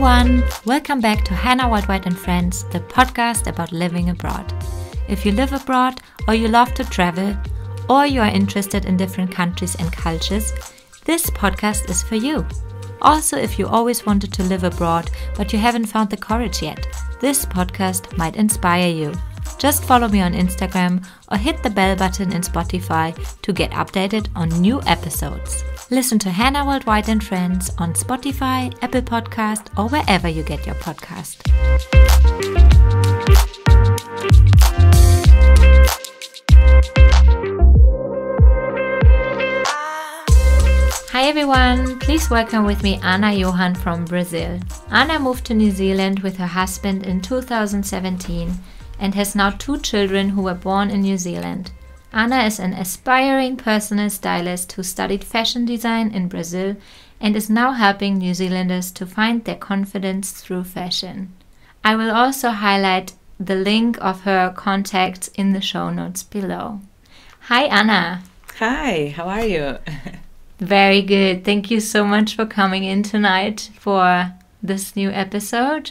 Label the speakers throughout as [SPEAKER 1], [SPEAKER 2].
[SPEAKER 1] everyone, welcome back to Hannah Worldwide and Friends, the podcast about living abroad. If you live abroad, or you love to travel, or you are interested in different countries and cultures, this podcast is for you. Also, if you always wanted to live abroad, but you haven't found the courage yet, this podcast might inspire you. Just follow me on Instagram or hit the bell button in Spotify to get updated on new episodes. Listen to Hannah Worldwide and Friends on Spotify, Apple Podcast, or wherever you get your podcast. Hi everyone, please welcome with me Ana Johann from Brazil. Ana moved to New Zealand with her husband in 2017 and has now 2 children who were born in New Zealand. Ana is an aspiring personal stylist who studied fashion design in Brazil and is now helping New Zealanders to find their confidence through fashion. I will also highlight the link of her contacts in the show notes below. Hi Ana.
[SPEAKER 2] Hi, how are you?
[SPEAKER 1] Very good. Thank you so much for coming in tonight for this new episode.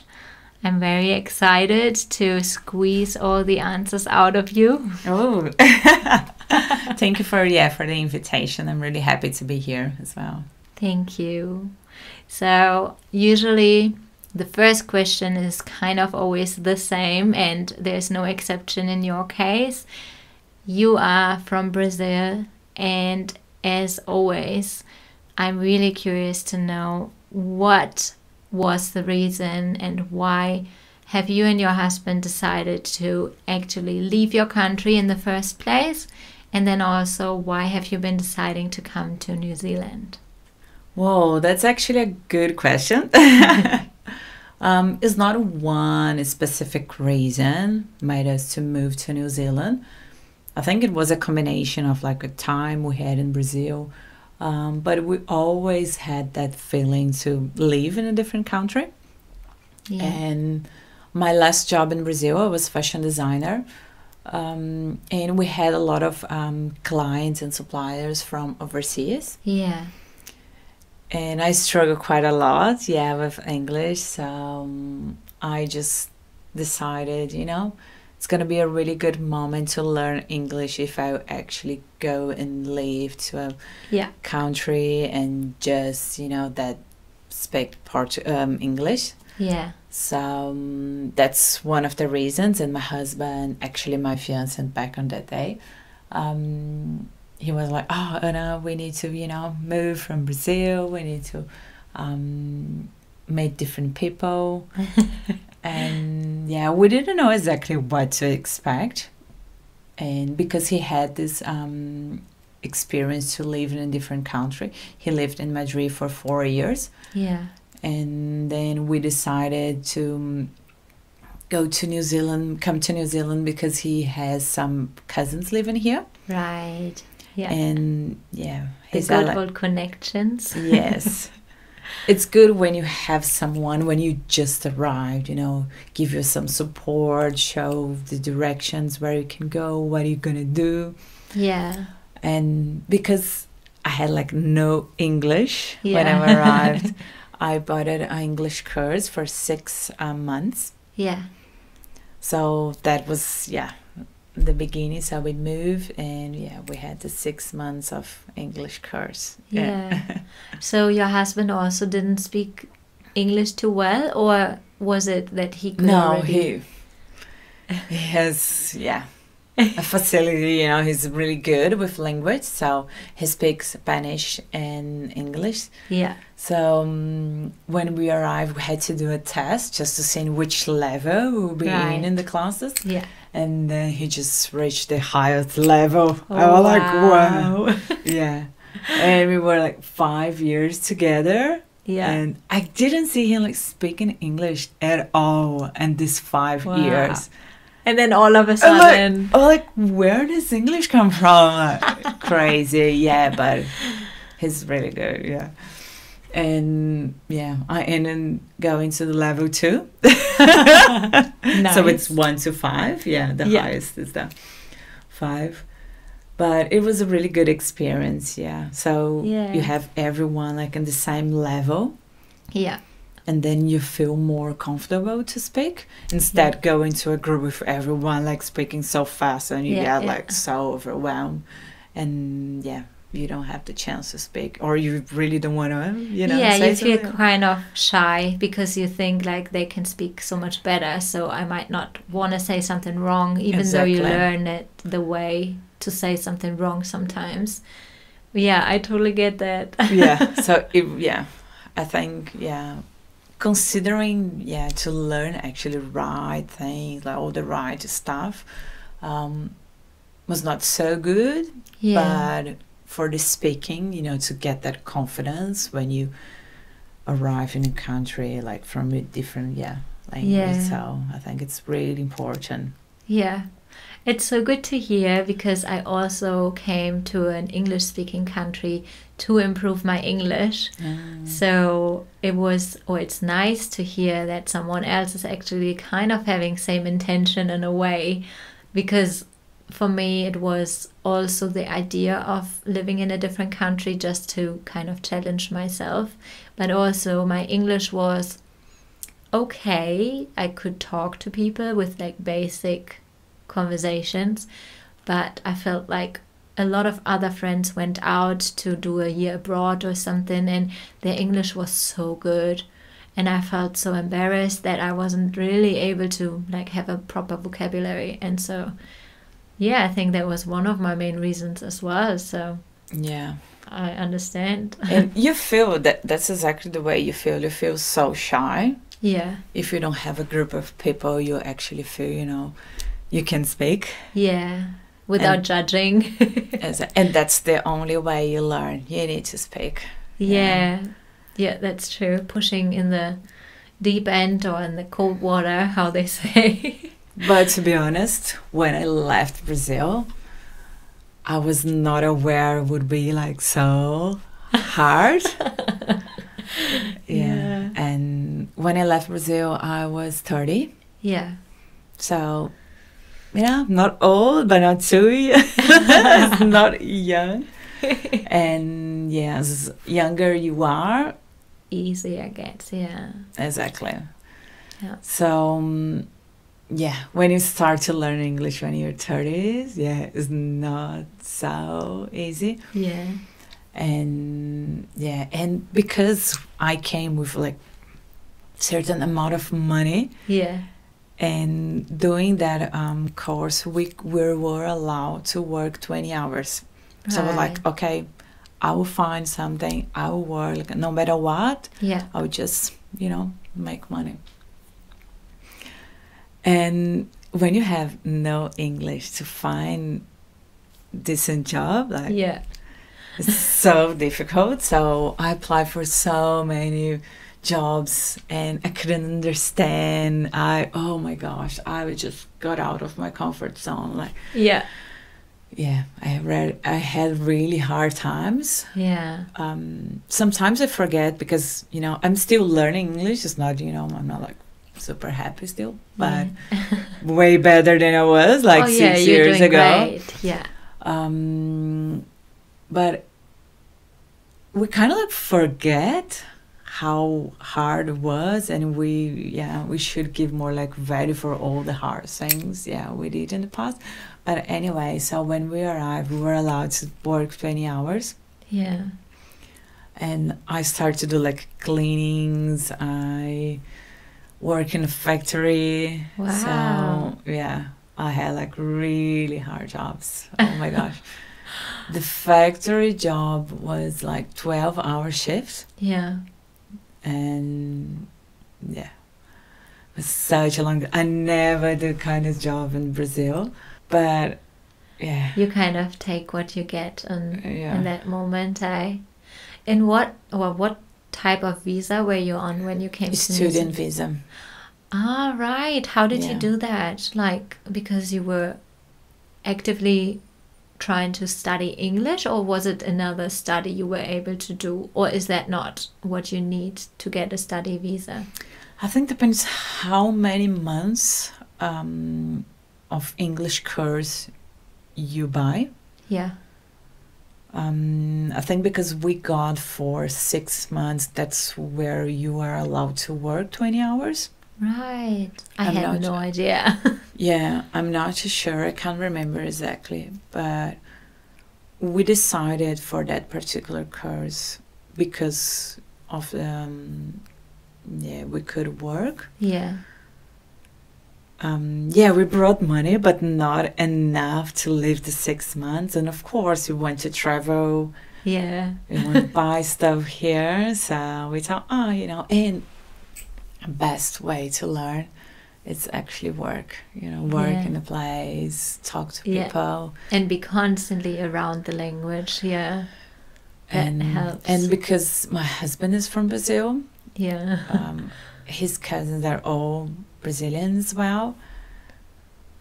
[SPEAKER 1] I'm very excited to squeeze all the answers out of you.
[SPEAKER 2] Oh, thank you for the invitation. I'm really happy to be here as well.
[SPEAKER 1] Thank you. So usually the first question is kind of always the same, and there's no exception in your case. You are from Brazil, and as always, I'm really curious to know what was the reason and why have you and your husband decided to actually leave your country in the first place? And then also, why have you been deciding to come to New Zealand?
[SPEAKER 2] Whoa, that's actually a good question. It's not one specific reason made us to move to New Zealand. I think it was a combination of like a time we had in Brazil, but we always had that feeling to live in a different country. Yeah. And my last job in Brazil, I was fashion designer, and we had a lot of clients and suppliers from overseas.
[SPEAKER 1] Yeah.
[SPEAKER 2] And I struggle quite a lot, with English. So I just decided, it's going to be a really good moment to learn English if I actually go and live to a country and just, that speak English.
[SPEAKER 1] Yeah.
[SPEAKER 2] So that's one of the reasons. And my husband, actually my fiancé back on that day, he was like, oh, Ana, we need to, move from Brazil. We need to meet different people. And we didn't know exactly what to expect. And because he had this experience to live in a different country, he lived in Madrid for 4 years.
[SPEAKER 1] Yeah. And
[SPEAKER 2] then we decided to come to New Zealand because he has some cousins living here.
[SPEAKER 1] Right. Yeah.
[SPEAKER 2] And
[SPEAKER 1] he's got old connections.
[SPEAKER 2] Yes. It's good when you have someone, when you just arrived, give you some support, show the directions where you can go, what are you going to do.
[SPEAKER 1] Yeah.
[SPEAKER 2] And because I had no English when I arrived, I bought an English course for 6 months.
[SPEAKER 1] Yeah.
[SPEAKER 2] So that was, the beginning. So we moved and we had the 6 months of English course.
[SPEAKER 1] Yeah. So your husband also didn't speak English too well, or was it that he could already?
[SPEAKER 2] He has a facility, he's really good with language, so he speaks Spanish and English.
[SPEAKER 1] Yeah.
[SPEAKER 2] So when we arrived, we had to do a test just to see in which level we'll be in the classes.
[SPEAKER 1] Yeah.
[SPEAKER 2] And then he just reached the highest level.
[SPEAKER 1] Oh,
[SPEAKER 2] I was like, wow. Yeah. And we were 5 years together.
[SPEAKER 1] Yeah.
[SPEAKER 2] And I didn't see him speaking English at all in these 5 years.
[SPEAKER 1] And then all of a sudden...
[SPEAKER 2] where does English come from? Crazy. But he's really good, And I ended going to the level 2.
[SPEAKER 1] Nice.
[SPEAKER 2] So it's 1 to 5. The highest is the 5. But it was a really good experience. So you have everyone in the same level.
[SPEAKER 1] Yeah.
[SPEAKER 2] and then you feel more comfortable to speak instead going to a group with everyone like speaking so fast and you get like so overwhelmed, and you don't have the chance to speak, or you really don't want to, you
[SPEAKER 1] feel kind of shy because you think like they can speak so much better, so I might not want to say something wrong, even though you learn it the way to say something wrong sometimes. Yeah, I totally get that.
[SPEAKER 2] So I think considering to learn actually right things, like all the right stuff, was not so good, but for the speaking, to get that confidence when you arrive in a country like from a different language. So I think it's really important.
[SPEAKER 1] It's so good to hear, because I also came to an English-speaking country to improve my English. So it's nice to hear that someone else is actually kind of having same intention in a way, because for me it was also the idea of living in a different country just to kind of challenge myself. But also my English was okay. I could talk to people with like basic conversations, but I felt like a lot of other friends went out to do a year abroad or something, and their English was so good, and I felt so embarrassed that I wasn't really able to like have a proper vocabulary. And so I think that was one of my main reasons as well. So I understand.
[SPEAKER 2] And you feel that's exactly the way you feel so shy. If you don't have a group of people, you actually feel you can speak. Without judging. And that's the only way you learn. You need to speak.
[SPEAKER 1] That's true. Pushing in the deep end or in the cold water, how they say.
[SPEAKER 2] But to be honest, when I left Brazil, I was not aware it would be like so hard. And when I left Brazil, I was 30. So not old, but not too not young. And as younger you are,
[SPEAKER 1] easier it gets.
[SPEAKER 2] Exactly. So when you start to learn English when you're 30s, it's not so easy. And because I came with like certain amount of money, and doing that course, we were allowed to work 20 hours. So I was like, okay, I will find something, I will work, no matter what, I will just, make money. And when you have no English, to find decent job, it's so difficult. So I applied for so many jobs and I couldn't understand. Oh my gosh, I just got out of my comfort zone. I had really hard times. Sometimes I forget because I'm still learning English. It's not I'm not like super happy still, but way better than I was like 6 years ago. But we kind of like forget how hard it was, and we should give more like value for all the hard things we did in the past. But anyway, so when we arrived, we were allowed to work 20 hours. And I started to do like cleanings. I work in a factory. So I had like really hard jobs. Oh my gosh. The factory job was like 12-hour shifts. And it was such a long. I never did kind of job in Brazil, but
[SPEAKER 1] you kind of take what you get in that moment. And what type of visa were you on when you came to
[SPEAKER 2] student visa?
[SPEAKER 1] Right. How did you do that? Like, because you were actively trying to study English, or was it another study you were able to do, or is that not what you need to get a study visa?
[SPEAKER 2] I think depends how many months of English course you buy. I think because we got for 6 months, that's where you are allowed to work 20 hours.
[SPEAKER 1] Right. I had no idea.
[SPEAKER 2] Yeah, I'm not too sure. I can't remember exactly. But we decided for that particular course because of we could work.
[SPEAKER 1] Yeah.
[SPEAKER 2] We brought money, but not enough to live the 6 months. And of course, we want to travel.
[SPEAKER 1] Yeah.
[SPEAKER 2] We want to buy stuff here. So we thought, and the best way to learn is actually work. Work in a place, talk to people.
[SPEAKER 1] And be constantly around the language. Yeah. That helps.
[SPEAKER 2] And because my husband is from Brazil.
[SPEAKER 1] Yeah.
[SPEAKER 2] His cousins are all Brazilian as well.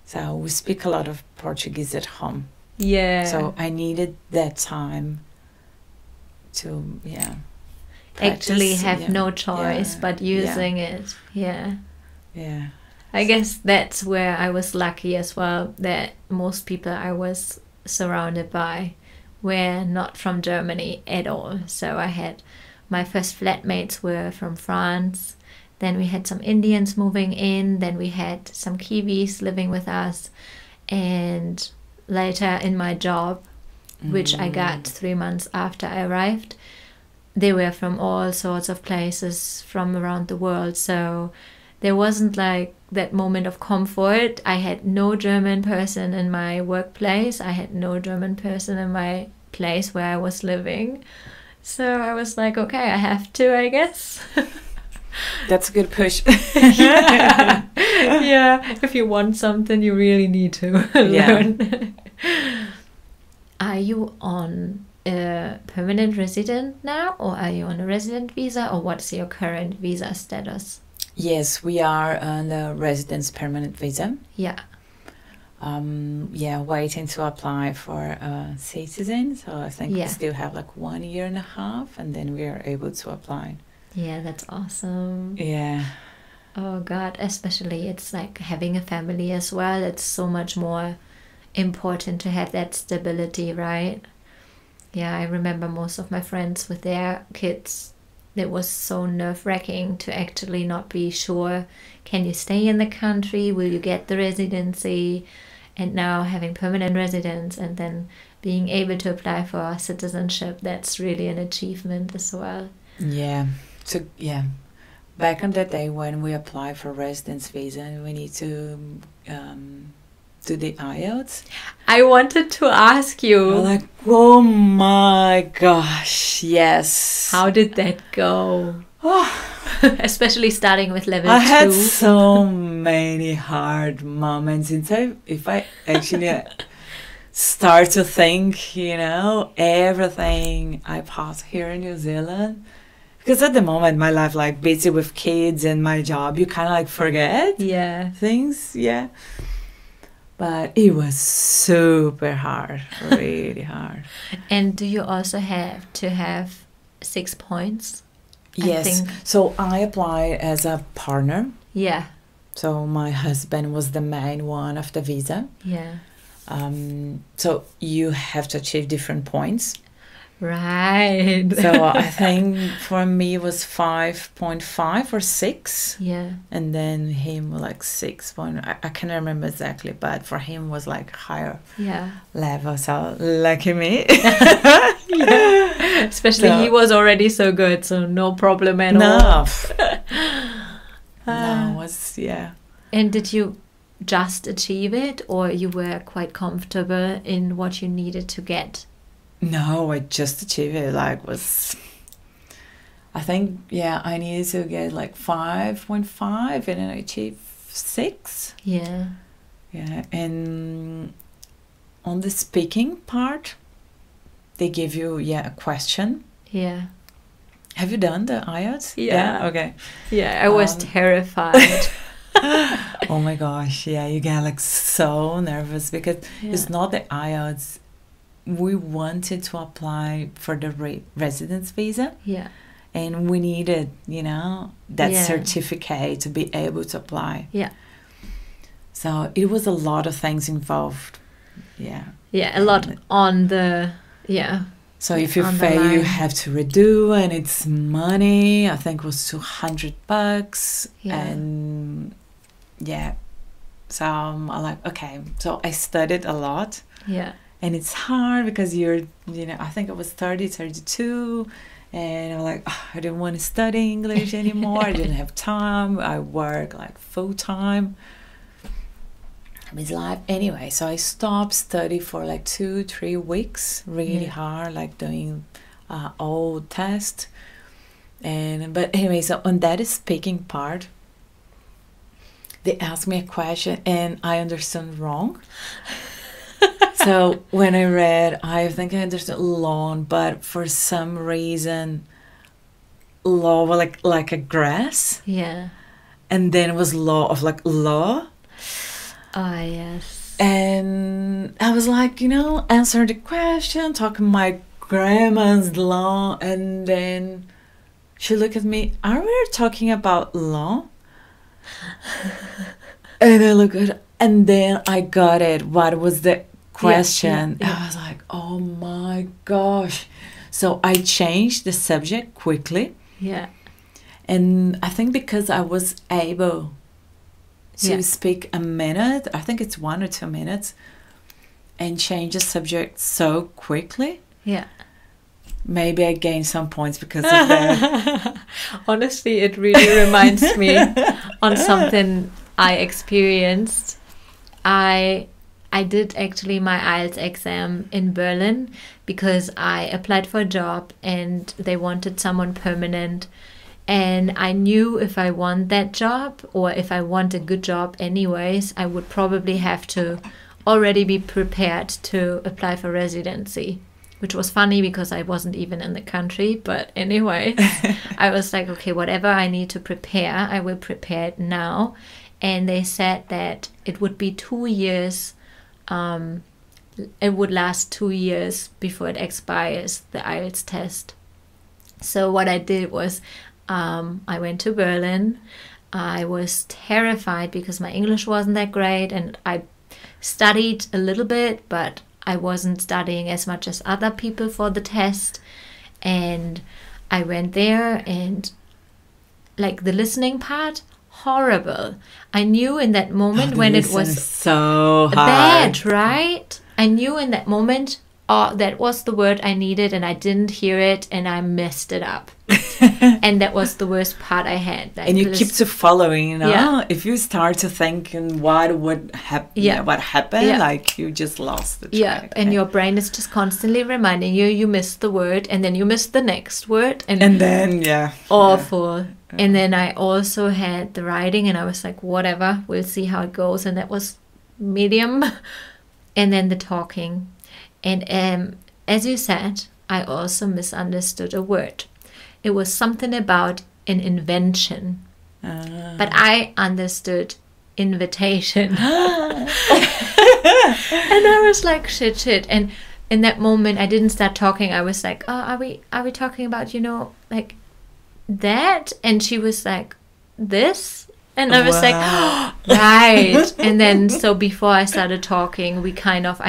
[SPEAKER 2] So we speak a lot of Portuguese at home.
[SPEAKER 1] Yeah.
[SPEAKER 2] So I needed that time to,
[SPEAKER 1] actually have no choice but using it. Yeah.
[SPEAKER 2] Yeah.
[SPEAKER 1] I guess that's where I was lucky as well, that most people I was surrounded by were not from Germany at all. So I had my first flatmates were from France. Then we had some Indians moving in. Then we had some Kiwis living with us. And later in my job, which I got 3 months after I arrived, they were from all sorts of places from around the world. So there wasn't like that moment of comfort. I had no German person in my workplace. I had no German person in my place where I was living. So I was like, okay, I have to, I guess.
[SPEAKER 2] That's a good push.
[SPEAKER 1] Yeah. If you want something, you really need to learn. Are you on a permanent resident now, or are you on a resident visa, or what's your current visa status?
[SPEAKER 2] Yes, we are on a residence permanent visa.
[SPEAKER 1] Yeah.
[SPEAKER 2] Waiting to apply for citizen. So I think we still have like 1.5 years, and then we are able to apply.
[SPEAKER 1] Yeah, that's awesome.
[SPEAKER 2] Yeah.
[SPEAKER 1] Oh God, especially it's like having a family as well. It's so much more important to have that stability, right? Yeah, I remember most of my friends with their kids. It was so nerve-wracking to actually not be sure, can you stay in the country? Will you get the residency? And now having permanent residence and then being able to apply for citizenship, that's really an achievement as well.
[SPEAKER 2] Yeah. So, back on that day when we apply for residence visa, we need to do the IELTS.
[SPEAKER 1] I wanted to ask you.
[SPEAKER 2] Like, oh my gosh, yes.
[SPEAKER 1] How did that go? Especially starting with level 2.
[SPEAKER 2] I had so many hard moments. If I actually start to think, everything I passed here in New Zealand. Because at the moment, my life, like, busy with kids and my job, you kind of, like, forget things, But it was super hard, really hard.
[SPEAKER 1] And do you also have to have 6 points?
[SPEAKER 2] Yes. So I applied as a partner.
[SPEAKER 1] Yeah.
[SPEAKER 2] So my husband was the main one of the visa.
[SPEAKER 1] Yeah.
[SPEAKER 2] So you have to achieve different points.
[SPEAKER 1] Right.
[SPEAKER 2] So I think for me it was 5.5 or 6.
[SPEAKER 1] Yeah. And
[SPEAKER 2] then him like 6. I can't remember exactly, but for him was like higher level. So lucky me.
[SPEAKER 1] Especially he was already so good, so no problem at all.
[SPEAKER 2] No, it was
[SPEAKER 1] And did you just achieve it, or you were quite comfortable in what you needed to get?
[SPEAKER 2] No, I just achieved it. I think, I needed to get like 5.5 and then I achieved 6.
[SPEAKER 1] Yeah.
[SPEAKER 2] Yeah, and on the speaking part, they give you, a question.
[SPEAKER 1] Yeah.
[SPEAKER 2] Have you done the IELTS?
[SPEAKER 1] Yeah.
[SPEAKER 2] Okay.
[SPEAKER 1] Yeah, I was terrified.
[SPEAKER 2] Oh my gosh, you get like so nervous because it's not the IELTS. We wanted to apply for the residence visa.
[SPEAKER 1] Yeah.
[SPEAKER 2] And we needed, that certificate to be able to apply.
[SPEAKER 1] Yeah.
[SPEAKER 2] So it was a lot of things involved. Yeah.
[SPEAKER 1] Yeah, a lot on the,
[SPEAKER 2] So if you fail, you have to redo, and it's money. I think it was $200.
[SPEAKER 1] Yeah.
[SPEAKER 2] And yeah. So I'm like, okay. So I studied a lot.
[SPEAKER 1] Yeah.
[SPEAKER 2] And it's hard because I think I was 30, 32. And I'm like, I didn't want to study English anymore. I didn't have time. I work like full time. His life anyway, so I stopped study for like 2-3 weeks, really hard, like doing all tests. But anyway, so on that speaking part, they asked me a question and I understood wrong. So when I read, I think I understood lawn, but for some reason, law was like a grass.
[SPEAKER 1] Yeah.
[SPEAKER 2] And then it was law of like law.
[SPEAKER 1] Ah, yes.
[SPEAKER 2] And I was like, answering the question, talking my grandma's law, and then she looked at me, are we talking about law? And I looked at her, and then I got it. What was the question?
[SPEAKER 1] Yeah.
[SPEAKER 2] I was like, oh my gosh. So I changed the subject quickly.
[SPEAKER 1] Yeah.
[SPEAKER 2] And I think because I was able to speak a minute, I think it's 1 or 2 minutes, and change the subject so quickly.
[SPEAKER 1] Yeah.
[SPEAKER 2] Maybe I gained some points because of that.
[SPEAKER 1] Honestly, it really reminds me on something I experienced. I did actually my IELTS exam in Berlin because I applied for a job and they wanted someone permanent. And I knew if I want that job, or if I want a good job anyways, I would probably have to already be prepared to apply for residency, which was funny because I wasn't even in the country. But anyway, I was like, okay, whatever I need to prepare, I will prepare it now. And they said that it would be 2 years, it would last 2 years before it expires, the IELTS test. So what I did was, I went to Berlin. I was terrified because my English wasn't that great, and I studied a little bit, but I wasn't studying as much as other people for the test. And I went there, and like the listening part, horrible. I knew in that moment when it was
[SPEAKER 2] so hard.
[SPEAKER 1] Bad, right? I knew in that moment, that was the word I needed, and I didn't hear it, and I messed it up. And that was the worst part I had. Like,
[SPEAKER 2] and you keep to following,
[SPEAKER 1] Yeah.
[SPEAKER 2] If you start to think what would happen, what happened, like you just lost the track.
[SPEAKER 1] Yeah, and your brain is just constantly reminding you missed the word, and then you missed the next word,
[SPEAKER 2] and then
[SPEAKER 1] awful. Yeah. And then I also had the writing, and I was like, whatever, we'll see how it goes, and that was medium. And then the talking, and as you said, I also misunderstood a word. It was something about an invention, but I understood invitation. And I was like, shit. And in that moment, I didn't start talking. I was like, oh, are we talking about, like that? And she was like, this? And I was like, oh, right. And then, so before I started talking, I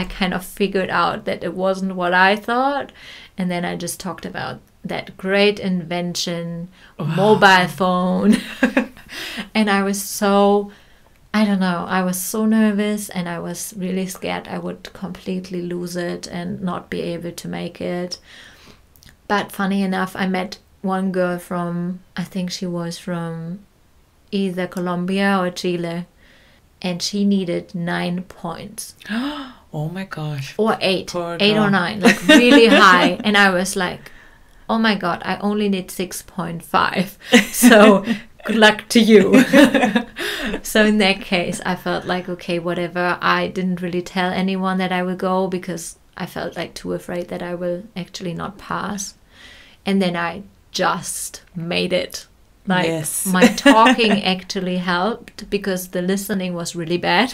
[SPEAKER 1] kind of figured out that it wasn't what I thought. And then I just talked about that great invention, mobile phone. And I was so, I don't know, I was so nervous, and I was really scared I would completely lose it and not be able to make it. But funny enough, I met one girl from, I think she was from either Colombia or Chile, and she needed 9 points.
[SPEAKER 2] Oh my gosh.
[SPEAKER 1] Or 8 or 9, like really high. And I was like, oh my god, I only need 6.5, so good luck to you. So in that case, I felt like, okay, whatever. I didn't really tell anyone that I will go because I felt like too afraid that I will actually not pass. And then I just made it. Like,
[SPEAKER 2] yes.
[SPEAKER 1] My talking actually helped because the listening was really bad.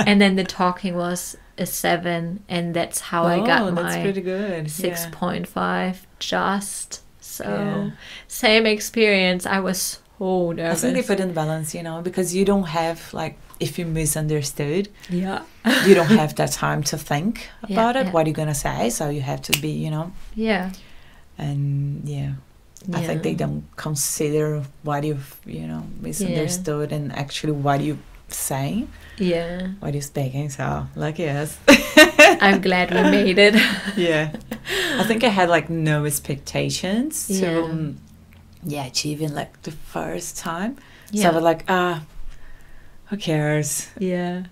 [SPEAKER 1] And then the talking was a 7, and that's how I got my
[SPEAKER 2] pretty good.
[SPEAKER 1] 6.5 just. So same experience. I was so nervous.
[SPEAKER 2] I think they put in balance, because you don't have like if you misunderstood,
[SPEAKER 1] Yeah.
[SPEAKER 2] you don't have that time to think about it.
[SPEAKER 1] Yeah.
[SPEAKER 2] What are you gonna say? So you have to be,
[SPEAKER 1] Yeah.
[SPEAKER 2] and I think they don't consider what you've misunderstood and actually what you saying.
[SPEAKER 1] Yeah.
[SPEAKER 2] What you're speaking. So lucky us.
[SPEAKER 1] I'm glad we made it.
[SPEAKER 2] Yeah. I think I had like no expectations to achieving like the first time. So I was like, who cares?
[SPEAKER 1] Yeah.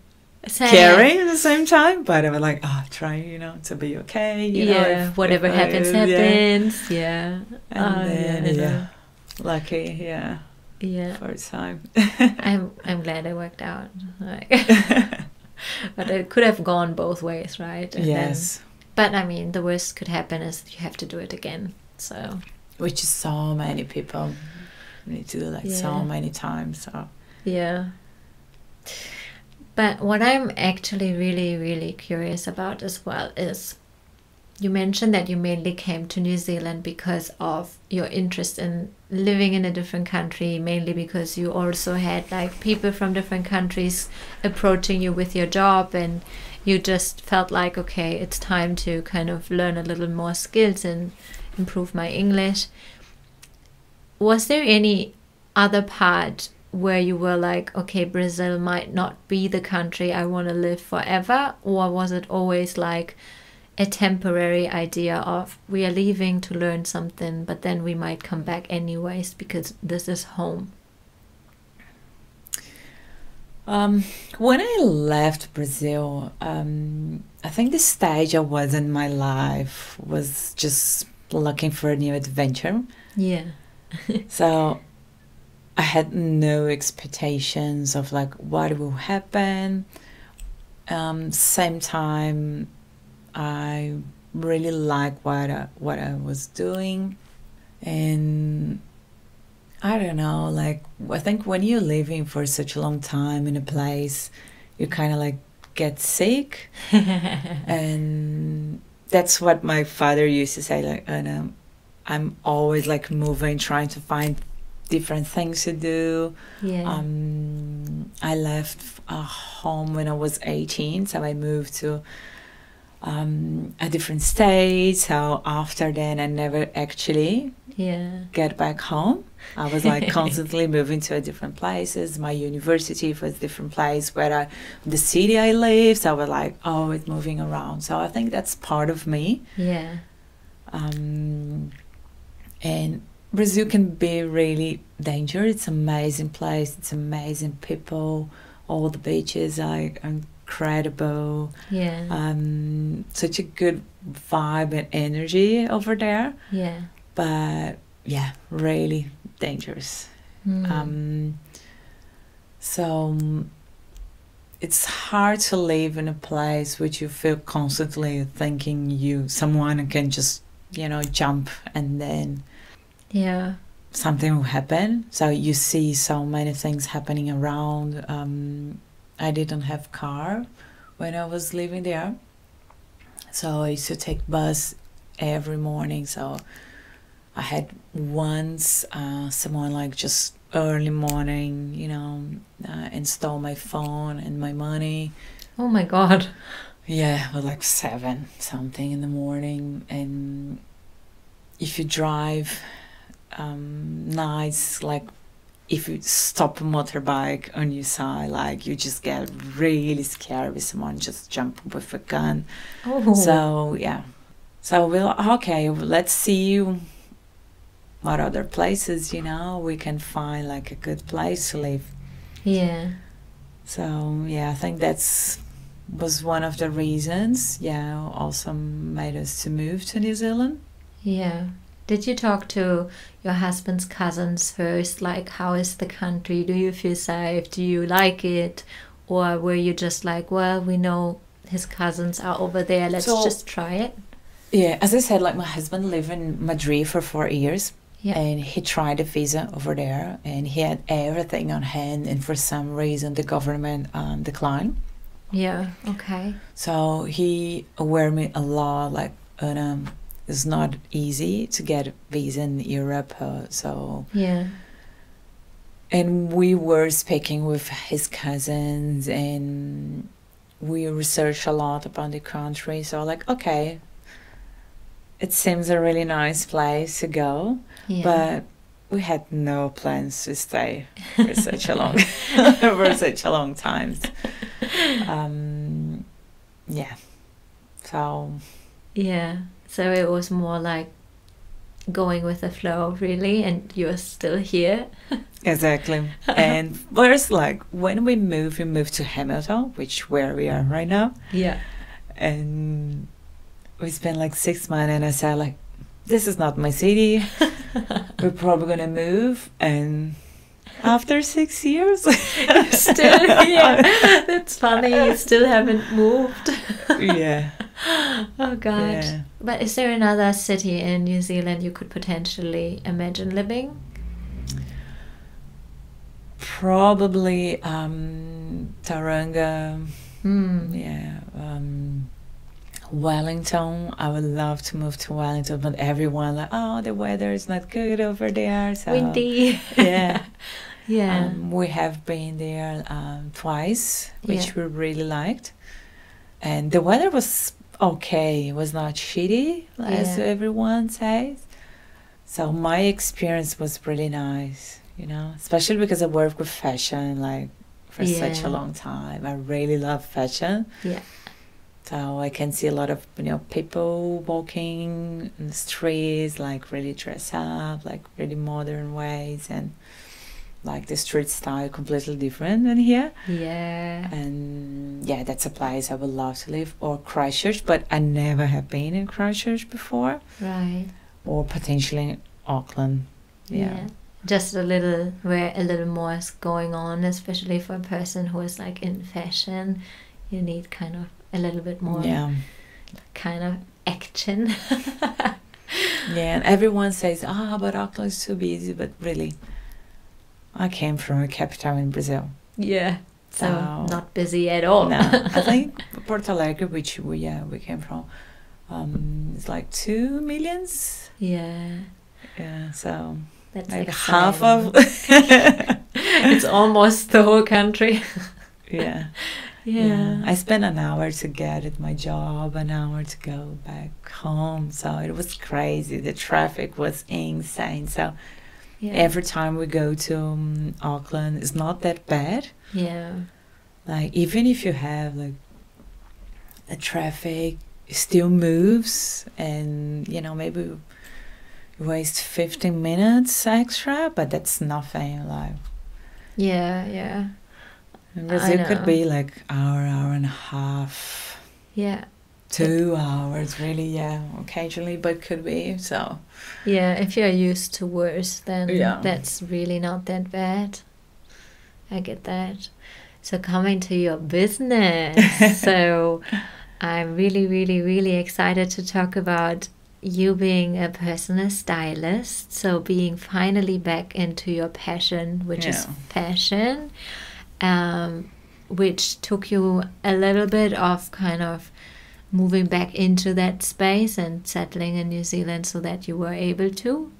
[SPEAKER 2] Caring at the same time, but I was like, trying, to be okay.
[SPEAKER 1] Whatever happens, happens. Yeah.
[SPEAKER 2] And then, lucky,
[SPEAKER 1] Yeah.
[SPEAKER 2] first time.
[SPEAKER 1] I'm glad it worked out. But it could have gone both ways, right? And
[SPEAKER 2] yes.
[SPEAKER 1] But I mean, the worst could happen is you have to do it again. So.
[SPEAKER 2] Which is so many people need to do so many times. So.
[SPEAKER 1] Yeah. But what I'm actually really, really curious about as well is you mentioned that you mainly came to New Zealand because of your interest in living in a different country, mainly because you also had like people from different countries approaching you with your job, and you just felt like, okay, it's time to kind of learn a little more skills and improve my English. Was there any other part where you were like, okay, Brazil might not be the country I want to live forever? Or was it always like a temporary idea of we are leaving to learn something, but then we might come back anyways because this is home?
[SPEAKER 2] When I left Brazil, I think the stage I was in my life was just looking for a new adventure.
[SPEAKER 1] Yeah.
[SPEAKER 2] So I had no expectations of like what will happen. Same time, I really like what I was doing, and I don't know. Like I think when you're living for such a long time in a place, you kind of like get sick, and that's what my father used to say. Like, I'm always like moving, trying to find different things to do.
[SPEAKER 1] Yeah.
[SPEAKER 2] I left home when I was 18, so I moved to a different state. So after then, I never actually get back home. I was like constantly moving to different places. My university was a different place where the city I lived. So I was like always moving around. So I think that's part of me.
[SPEAKER 1] Yeah.
[SPEAKER 2] And Brazil can be really dangerous. It's an amazing place. It's amazing people. All the beaches are incredible.
[SPEAKER 1] Yeah.
[SPEAKER 2] Such a good vibe and energy over there.
[SPEAKER 1] Yeah.
[SPEAKER 2] But yeah, really dangerous. So it's hard to live in a place which you feel constantly thinking someone can just jump and then something will happen. So you see so many things happening around. I didn't have car when I was living there, so I used to take bus every morning. So I had once someone like just early morning install my phone and my money.
[SPEAKER 1] Oh my God.
[SPEAKER 2] Yeah, it was like 7 something in the morning. And if you drive nights, like if you stop a motorbike on your side, like you just get really scared with someone just jump with a gun.
[SPEAKER 1] Oh.
[SPEAKER 2] So yeah, so let's see what other places we can find like a good place to live.
[SPEAKER 1] Yeah.
[SPEAKER 2] So yeah, I think was one of the reasons also made us to move to New Zealand.
[SPEAKER 1] Yeah. Did you talk to your husband's cousins first? Like, how is the country? Do you feel safe? Do you like it? Or were you just like, well, we know his cousins are over there, let's just try it?
[SPEAKER 2] Yeah, as I said, like my husband lived in Madrid for 4 years.
[SPEAKER 1] Yeah.
[SPEAKER 2] And he tried a visa over there, and he had everything on hand, and for some reason the government declined.
[SPEAKER 1] Yeah, okay.
[SPEAKER 2] So he aware me a lot, like, it's not easy to get a visa in Europe, so...
[SPEAKER 1] Yeah.
[SPEAKER 2] And we were speaking with his cousins, and we researched a lot about the country. So like, okay, it seems a really nice place to go, but we had no plans to stay for such a long for such a long time. Yeah. So.
[SPEAKER 1] Yeah. So it was more like going with the flow, really, and you're still here.
[SPEAKER 2] Exactly. And first, like when we moved to Hamilton, which where we are right now.
[SPEAKER 1] Yeah.
[SPEAKER 2] And we spent like 6 months, and I said like, this is not my city. We're probably gonna move, and after 6 years,
[SPEAKER 1] still here. That's funny. You still haven't moved.
[SPEAKER 2] Yeah.
[SPEAKER 1] Oh God.
[SPEAKER 2] Yeah.
[SPEAKER 1] But is there another city in New Zealand you could potentially imagine living?
[SPEAKER 2] Probably Tauranga. Yeah. Wellington. I would love to move to Wellington, but everyone like, oh, the weather is not good over there. So
[SPEAKER 1] windy.
[SPEAKER 2] Yeah.
[SPEAKER 1] Yeah.
[SPEAKER 2] We have been there twice, which we really liked, and the weather was okay. It was not shitty as everyone says. So my experience was really nice, you know, especially because I worked with fashion like for such a long time. I really love fashion.
[SPEAKER 1] Yeah.
[SPEAKER 2] So I can see a lot of, you know, people walking in the streets, like really dressed up, like really modern ways, and like the street style completely different than here.
[SPEAKER 1] Yeah.
[SPEAKER 2] And yeah, that's a place I would love to live. Or Christchurch, but I never have been in Christchurch before.
[SPEAKER 1] Right.
[SPEAKER 2] Or potentially Auckland. Yeah.
[SPEAKER 1] Just a little more is going on, especially for a person who is like in fashion. You need kind of a little bit more kind of action.
[SPEAKER 2] Yeah, and everyone says, but Auckland is too busy, but really, I came from a capital in Brazil.
[SPEAKER 1] Yeah, so not busy at all.
[SPEAKER 2] No, I think Porto Alegre, which we came from, is like 2 million.
[SPEAKER 1] Yeah.
[SPEAKER 2] Yeah, so
[SPEAKER 1] that's
[SPEAKER 2] like
[SPEAKER 1] exciting.
[SPEAKER 2] half of.
[SPEAKER 1] It's almost the whole country.
[SPEAKER 2] Yeah.
[SPEAKER 1] Yeah.
[SPEAKER 2] I spent an hour to get at my job, an hour to go back home. So it was crazy. The traffic was insane. So every time we go to Auckland, it's not that bad.
[SPEAKER 1] Yeah.
[SPEAKER 2] Like even if you have like the traffic, it still moves, and you know maybe you waste 15 minutes extra, but that's nothing. Like
[SPEAKER 1] yeah.
[SPEAKER 2] in Brazil could be like hour and a half.
[SPEAKER 1] Yeah.
[SPEAKER 2] 2 hours, really, occasionally, but could be, so.
[SPEAKER 1] Yeah, if you're used to worse, then that's really not that bad. I get that. So coming to your business, so I'm really, really, really excited to talk about you being a personal stylist, so being finally back into your passion, which is fashion. Which took you a little bit of kind of moving back into that space and settling in New Zealand so that you were able to.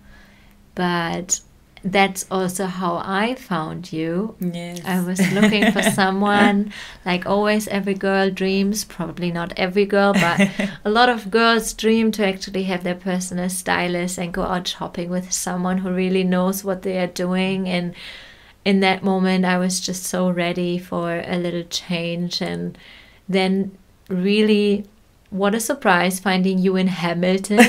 [SPEAKER 1] But that's also how I found you.
[SPEAKER 2] Yes.
[SPEAKER 1] I was looking for someone, like always every girl dreams, probably not every girl, but a lot of girls dream to actually have their personal stylist and go out shopping with someone who really knows what they are doing. And in that moment, I was just so ready for a little change. And then really, what a surprise finding you in Hamilton.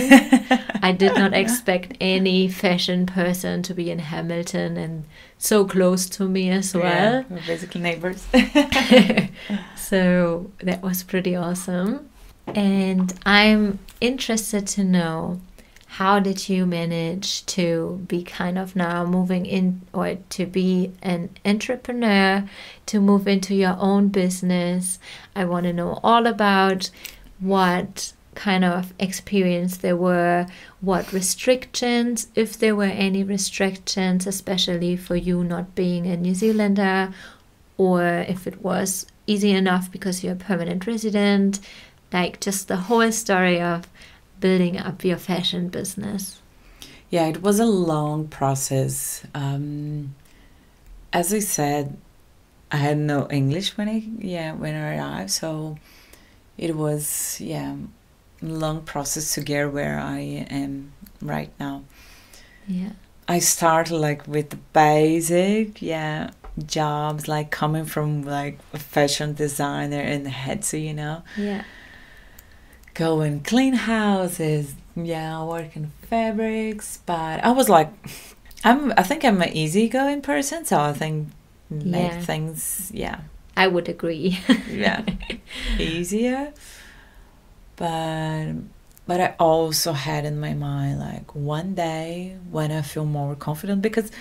[SPEAKER 1] I did not expect any fashion person to be in Hamilton and so close to me as well.
[SPEAKER 2] Yeah, we're basically neighbors.
[SPEAKER 1] So that was pretty awesome. And I'm interested to know, how did you manage to be kind of now moving in, or to be an entrepreneur, to move into your own business? I want to know all about what kind of experience there were, what restrictions, if there were any restrictions, especially for you not being a New Zealander, or if it was easy enough because you're a permanent resident, like just the whole story of building up your fashion business.
[SPEAKER 2] Yeah, it was a long process. as I said, I had no English when I arrived, so it was a long process to get where I am right now.
[SPEAKER 1] Yeah.
[SPEAKER 2] I started like with the basic, jobs, like coming from like a fashion designer in the head, so go and clean houses, work in fabrics. But I was like, I think I'm an easygoing person, so I think make things,
[SPEAKER 1] I would agree.
[SPEAKER 2] easier. But I also had in my mind, like, one day when I feel more confident, because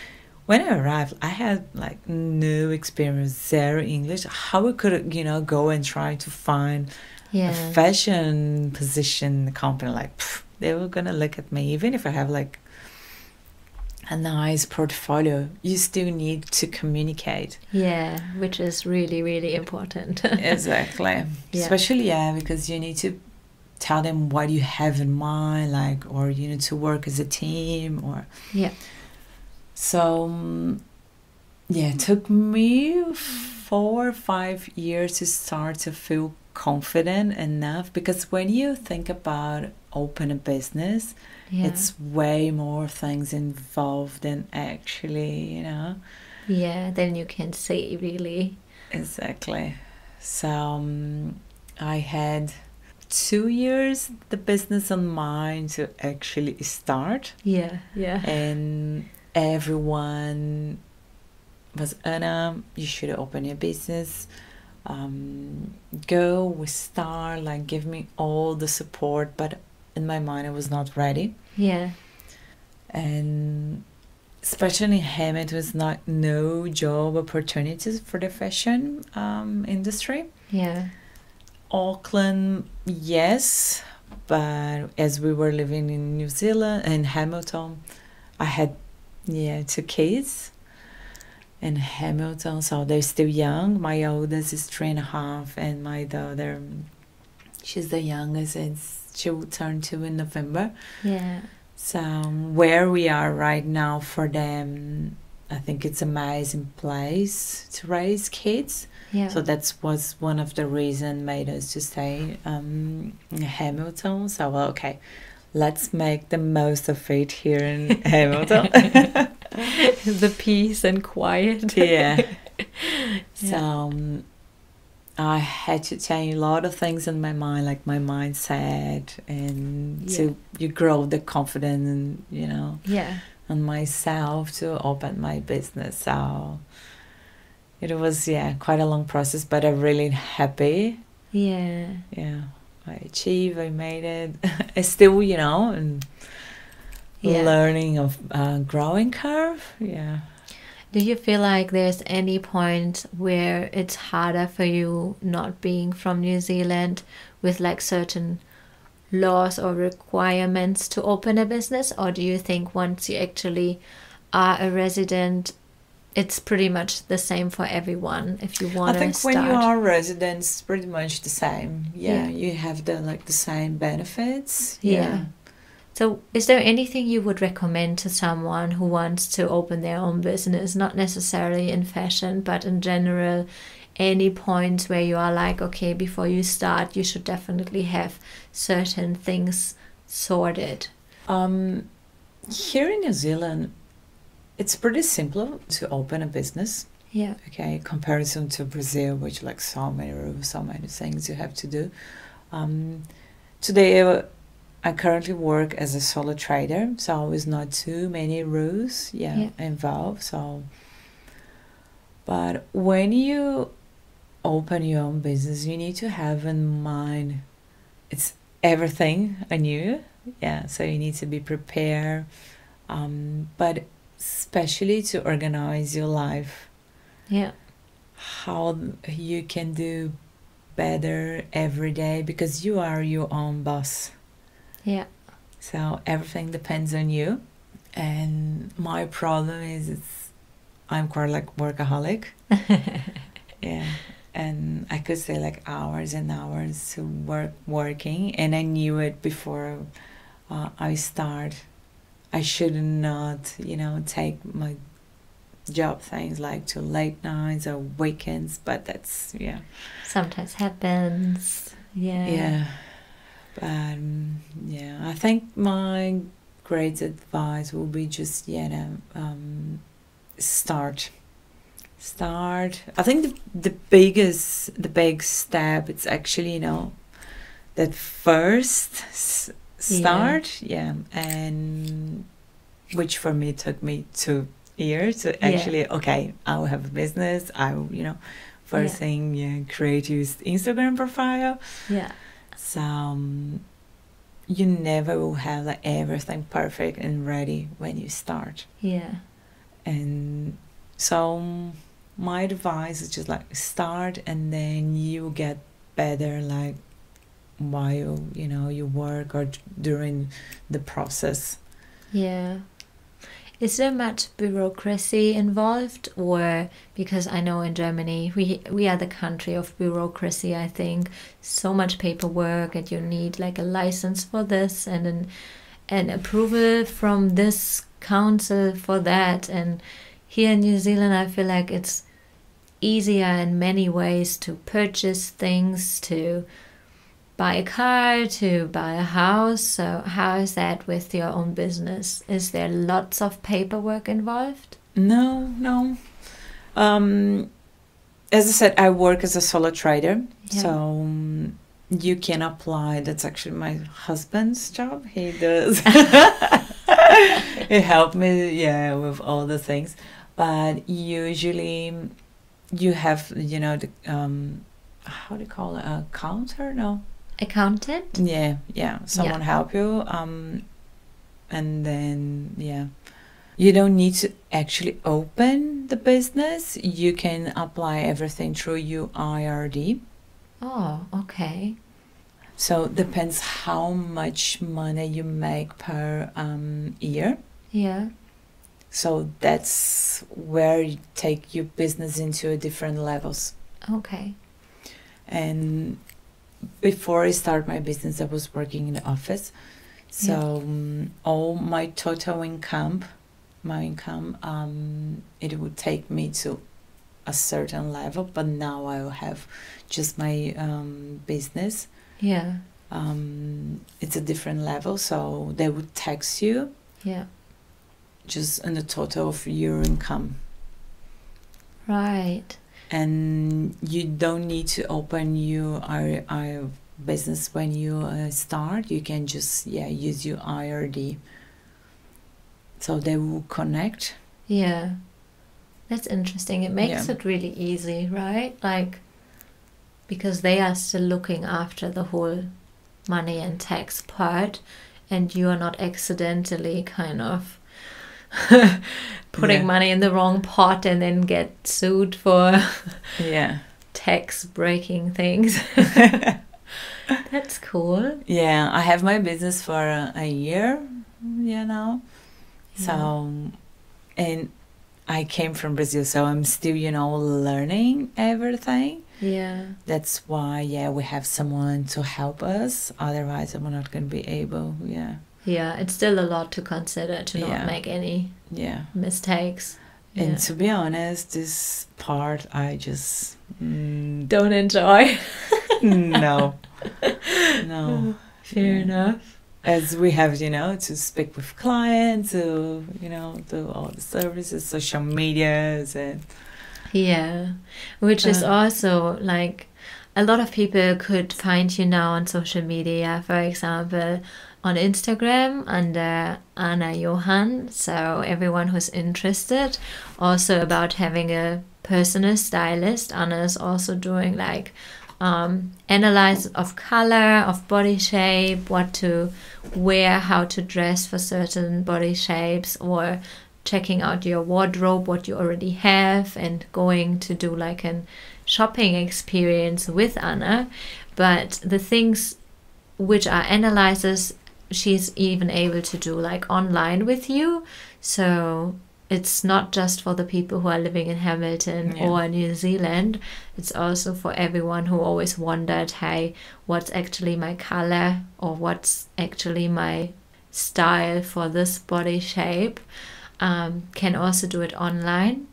[SPEAKER 2] when I arrived, I had like no experience, zero English. How I could, go and try to find a fashion position in the company? Like, they were gonna look at me, even if I have like a nice portfolio. You still need to communicate.
[SPEAKER 1] Yeah, which is really, really important.
[SPEAKER 2] Exactly. Especially, because you need to tell them what you have in mind, like, or you need to work as a team, or so it took me 4 or 5 years to start to feel confident enough, because when you think about open a business, it's way more things involved than actually,
[SPEAKER 1] then you can see, really.
[SPEAKER 2] Exactly. So I had 2 years the business on mine to actually start. And everyone was, Ana, you should open your business. Go, we start, like, give me all the support. But in my mind, I was not ready. And especially in Hammond, was no job opportunities for the fashion industry. Auckland, yes, but as we were living in New Zealand and Hamilton, I had 2 kids in Hamilton, so they're still young. My oldest is 3.5, and my daughter, she's the youngest, and she will turn 2 in November. So where we are right now for them, I think it's an amazing place to raise kids. So that was one of the reasons made us to stay in Hamilton. So, okay, let's make the most of it here in Hamilton.
[SPEAKER 1] The peace and quiet.
[SPEAKER 2] So I had to change a lot of things in my mind, like my mindset, and to you grow the confidence, on myself to open my business. So it was quite a long process, but I'm really happy. I achieved, I made it. I still, and learning of growing curve.
[SPEAKER 1] Do you feel like there's any point where it's harder for you not being from New Zealand, with like certain laws or requirements to open a business? Or do you think once you actually are a resident, it's pretty much the same for everyone if you want to start?
[SPEAKER 2] I think when you are residents, it's pretty much the same. You have the same benefits.
[SPEAKER 1] So is there anything you would recommend to someone who wants to open their own business, not necessarily in fashion, but in general, any points where you are like, okay, before you start, you should definitely have certain things sorted?
[SPEAKER 2] Here in New Zealand, it's pretty simple to open a business. Okay, comparison to Brazil, which like so many rules, so many things you have to do. Today, I currently work as a solo trader, so it's not too many rules involved. So, but when you open your own business, you need to have in mind it's everything anew. So you need to be prepared, but especially to organize your life. How you can do better every day, because you are your own boss. So everything depends on you. And my problem is I'm quite like workaholic. And I could say like hours and hours to working, and I knew it before I start. I should not, take my job things like to late nights or weekends, but that's
[SPEAKER 1] Sometimes happens.
[SPEAKER 2] yeah. But yeah, I think my great advice will be just start. I think the big step, it's actually that first start, and which for me took me 2 years to actually okay, I will have a business. I will first thing create your Instagram profile. So you never will have like everything perfect and ready when you start. And so my advice is just like start, and then you get better like while you work or during the process.
[SPEAKER 1] Is there much bureaucracy involved? Or because I know in Germany we are the country of bureaucracy, I think. So much paperwork, and you need like a license for this and an approval from this council for that. And here in New Zealand I feel like it's easier in many ways to purchase things, to buy a car, to buy a house. So how is that with your own business? Is there lots of paperwork involved?
[SPEAKER 2] No. As I said, I work as a solo trader. So you can apply. That's actually my husband's job. He does. He helped me, with all the things. But usually you have, the, how do you call it? A counter? No.
[SPEAKER 1] Accountant?
[SPEAKER 2] Yeah. Someone help you. And then, you don't need to actually open the business. You can apply everything through your IRD.
[SPEAKER 1] Oh, okay.
[SPEAKER 2] So it depends how much money you make per year. So that's where you take your business into different levels.
[SPEAKER 1] Okay.
[SPEAKER 2] And before I started my business, I was working in the office. So all my total income, it would take me to a certain level. But now I will have just my business. It's a different level, so they would tax you. Just in the total of your income.
[SPEAKER 1] Right.
[SPEAKER 2] And you don't need to open your business when you start. You can just use your IRD. So they will connect.
[SPEAKER 1] That's interesting. It makes it really easy, right? Like, because they are still looking after the whole money and tax part, and you are not accidentally kind of putting money in the wrong pot and then get sued for tax breaking things. That's cool.
[SPEAKER 2] I have my business for a year now. So, and I came from Brazil, so I'm still learning everything. That's why we have someone to help us, otherwise I'm not going to be able.
[SPEAKER 1] It's still a lot to consider, to not make any mistakes.
[SPEAKER 2] And to be honest, this part I just
[SPEAKER 1] don't enjoy.
[SPEAKER 2] No.
[SPEAKER 1] Fair enough.
[SPEAKER 2] As we have, to speak with clients, to, do all the services, social medias, and
[SPEAKER 1] which is also like a lot of people could find you now on social media, for example, on Instagram under Ana Johann. So everyone who's interested also about having a personal stylist, Ana is also doing like analysis of color, of body shape, what to wear, how to dress for certain body shapes, or checking out your wardrobe, what you already have, and going to do like an shopping experience with Ana. But the things which are analyzes, she's even able to do like online with you. So it's not just for the people who are living in Hamilton or New Zealand. It's also for everyone who always wondered, hey, what's actually my color, or what's actually my style for this body shape. Can also do it online.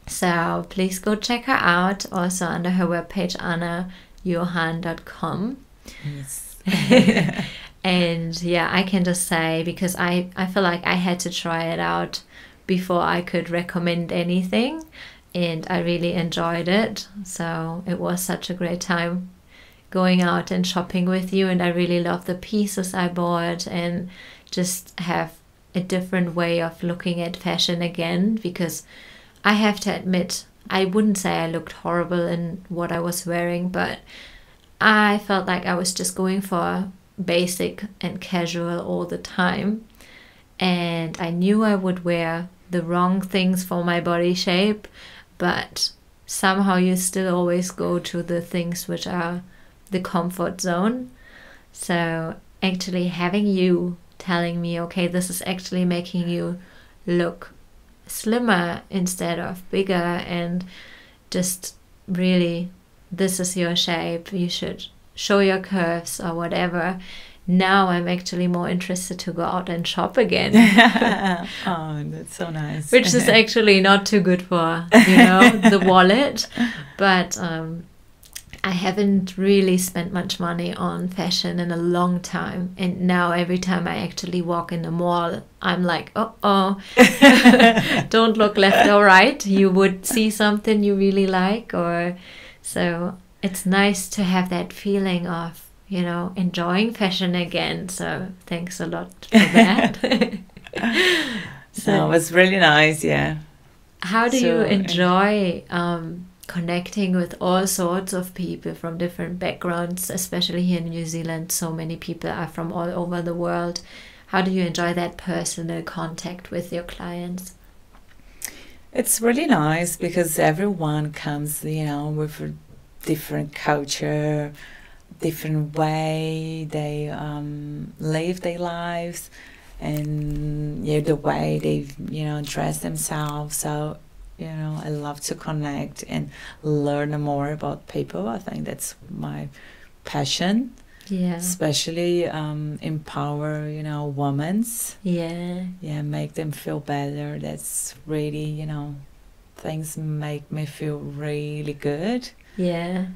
[SPEAKER 1] So please go check her out, also under her webpage, anajohann.com.
[SPEAKER 2] Yes.
[SPEAKER 1] And yeah, I can just say, because I feel like I had to try it out before I could recommend anything, and I really enjoyed it. So it was such a great time going out and shopping with you, and I really love the pieces I bought, and just have a different way of looking at fashion again, because I have to admit, I wouldn't say I looked horrible in what I was wearing, but I felt like I was just going for basic and casual all the time, and I knew I would wear the wrong things for my body shape, but somehow you still always go to the things which are the comfort zone. So actually having you telling me, okay, this is actually making you look slimmer instead of bigger, and just really, this is your shape, you should show your curves or whatever. Now I'm actually more interested to go out and shop again.
[SPEAKER 2] Oh, that's so nice.
[SPEAKER 1] Which is actually not too good for, the wallet. But I haven't really spent much money on fashion in a long time. And now every time I actually walk in the mall, I'm like, oh, don't look left or right. You would see something you really like. So it's nice to have that feeling of, enjoying fashion again. So thanks a lot for that.
[SPEAKER 2] So it was really nice, yeah.
[SPEAKER 1] How do you enjoy connecting with all sorts of people from different backgrounds, especially here in New Zealand? So many people are from all over the world. How do you enjoy that personal contact with your clients?
[SPEAKER 2] It's really nice because everyone comes, with a different culture, different way they live their lives, and the way they dress themselves. So I love to connect and learn more about people. I think that's my passion.
[SPEAKER 1] Yeah,
[SPEAKER 2] especially empower women. Yeah, make them feel better. That's really things make me feel really good.
[SPEAKER 1] Yeah.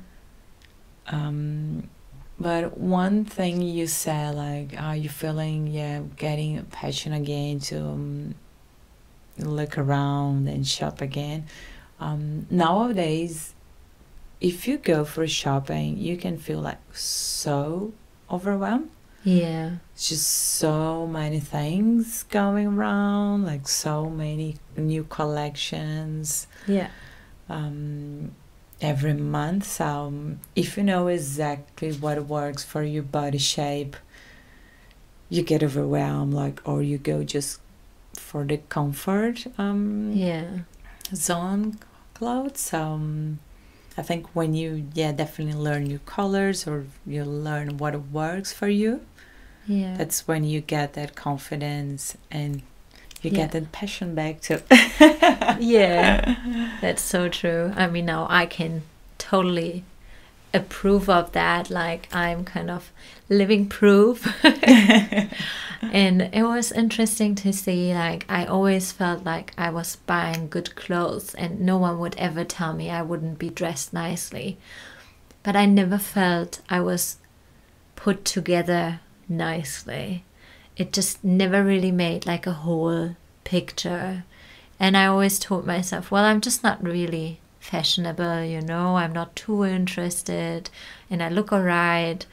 [SPEAKER 2] But one thing you said, like, are you feeling getting passion again to look around and shop again? Nowadays, if you go for shopping, you can feel like so overwhelmed.
[SPEAKER 1] Yeah.
[SPEAKER 2] It's just so many things going around, like so many new collections.
[SPEAKER 1] Yeah.
[SPEAKER 2] Every month. So if you know exactly what works for your body shape, you get overwhelmed, or you go just for the comfort zone clothes. So I think when you definitely learn your colors, or you learn what works for you, that's when you get that confidence and you get that passion back too.
[SPEAKER 1] Yeah, that's so true. I mean, now I can totally approve of that. Like, I'm kind of living proof. And it was interesting to see, like, I always felt like I was buying good clothes and no one would ever tell me I wouldn't be dressed nicely. But I never felt I was put together nicely. It just never really made like a whole picture. And I always told myself, well, I'm just not really fashionable, I'm not too interested, and I look alright.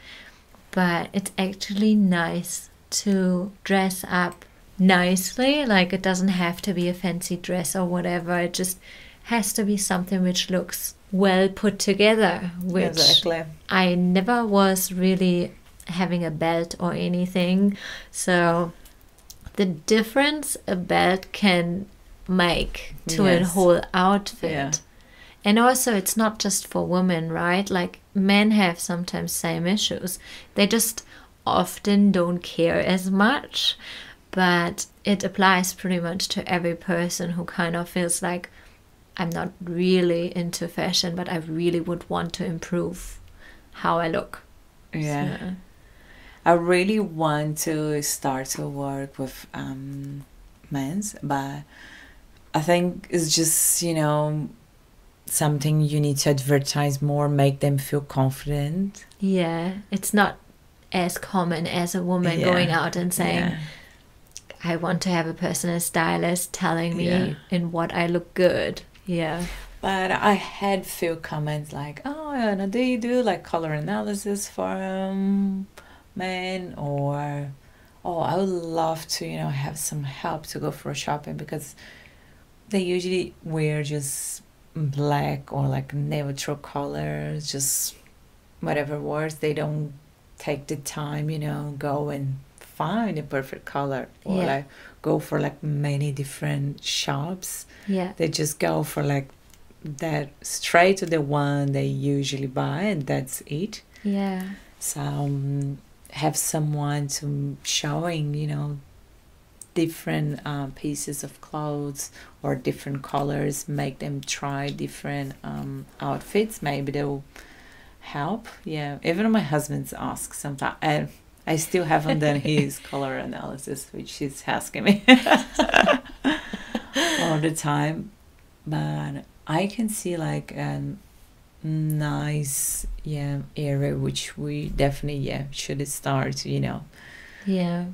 [SPEAKER 1] But it's actually nice to dress up nicely. Like, it doesn't have to be a fancy dress or whatever. It just has to be something which looks well put together, which
[SPEAKER 2] exactly.
[SPEAKER 1] I never was really having a belt or anything. So the difference a belt can make to a whole outfit. Yeah. And also, it's not just for women, right? Like, men have sometimes same issues. They just often don't care as much. But it applies pretty much to every person who kind of feels like, I'm not really into fashion, but I really would want to improve how I look.
[SPEAKER 2] Yeah. So I really want to start to work with men's, but I think it's just, something you need to advertise more, make them feel confident.
[SPEAKER 1] Yeah, it's not as common as a woman going out and saying, I want to have a personal stylist telling me in what I look good. Yeah.
[SPEAKER 2] But I had few comments like, oh, Anna, do you do like color analysis for men? Or, oh, I would love to, have some help to go for shopping, because they usually wear just black or like neutral colors, just whatever works. They don't take the time, go and find a perfect color, or like go for like many different shops.
[SPEAKER 1] Yeah.
[SPEAKER 2] They just go for like that, straight to the one they usually buy, and that's it.
[SPEAKER 1] Yeah.
[SPEAKER 2] So have someone to showing, different pieces of clothes or different colors, make them try different outfits. Maybe they'll help. Yeah, even my husband's asked sometimes, and I still haven't done his color analysis, which he's asking me all the time. But I can see like a nice area which we definitely should start.
[SPEAKER 1] Yeah.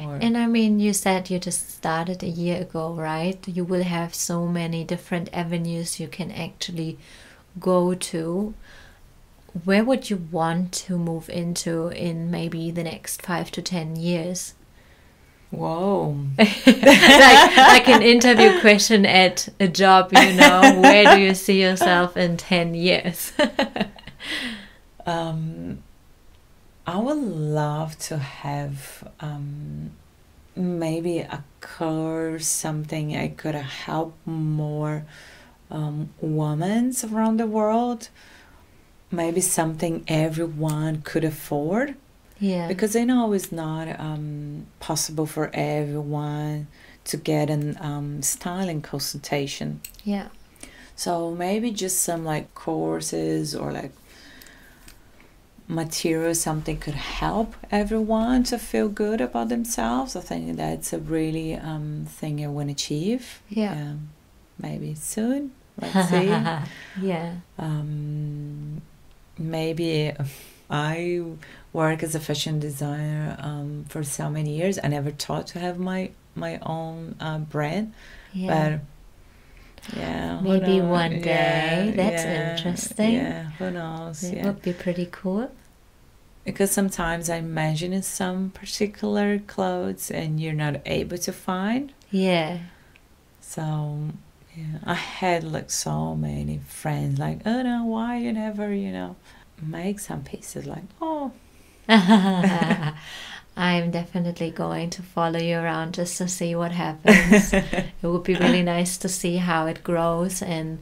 [SPEAKER 2] Or,
[SPEAKER 1] and I mean, you said you just started a year ago, right? You will have so many different avenues you can actually go to. Where would you want to move into in maybe the next 5 to 10 years?
[SPEAKER 2] Whoa.
[SPEAKER 1] like an interview question at a job, where do you see yourself in 10 years?
[SPEAKER 2] I would love to have maybe a course, something I could help more women around the world. Maybe something everyone could afford.
[SPEAKER 1] Yeah.
[SPEAKER 2] Because I know it's not possible for everyone to get an styling consultation.
[SPEAKER 1] Yeah.
[SPEAKER 2] So maybe just some like courses or like material, something could help everyone to feel good about themselves. I think that's a really thing I want to achieve.
[SPEAKER 1] Yeah.
[SPEAKER 2] Maybe soon. Let's see.
[SPEAKER 1] Yeah.
[SPEAKER 2] Maybe I work as a fashion designer for so many years. I never thought to have my own brand.
[SPEAKER 1] Yeah.
[SPEAKER 2] But yeah,
[SPEAKER 1] maybe one day. That's interesting.
[SPEAKER 2] Yeah, who knows?
[SPEAKER 1] It would be pretty cool.
[SPEAKER 2] Because sometimes I imagine in some particular clothes and you're not able to find.
[SPEAKER 1] Yeah.
[SPEAKER 2] So yeah, I had like so many friends like, oh no, why you never, make some pieces, like, oh.
[SPEAKER 1] I'm definitely going to follow you around just to see what happens. It would be really nice to see how it grows and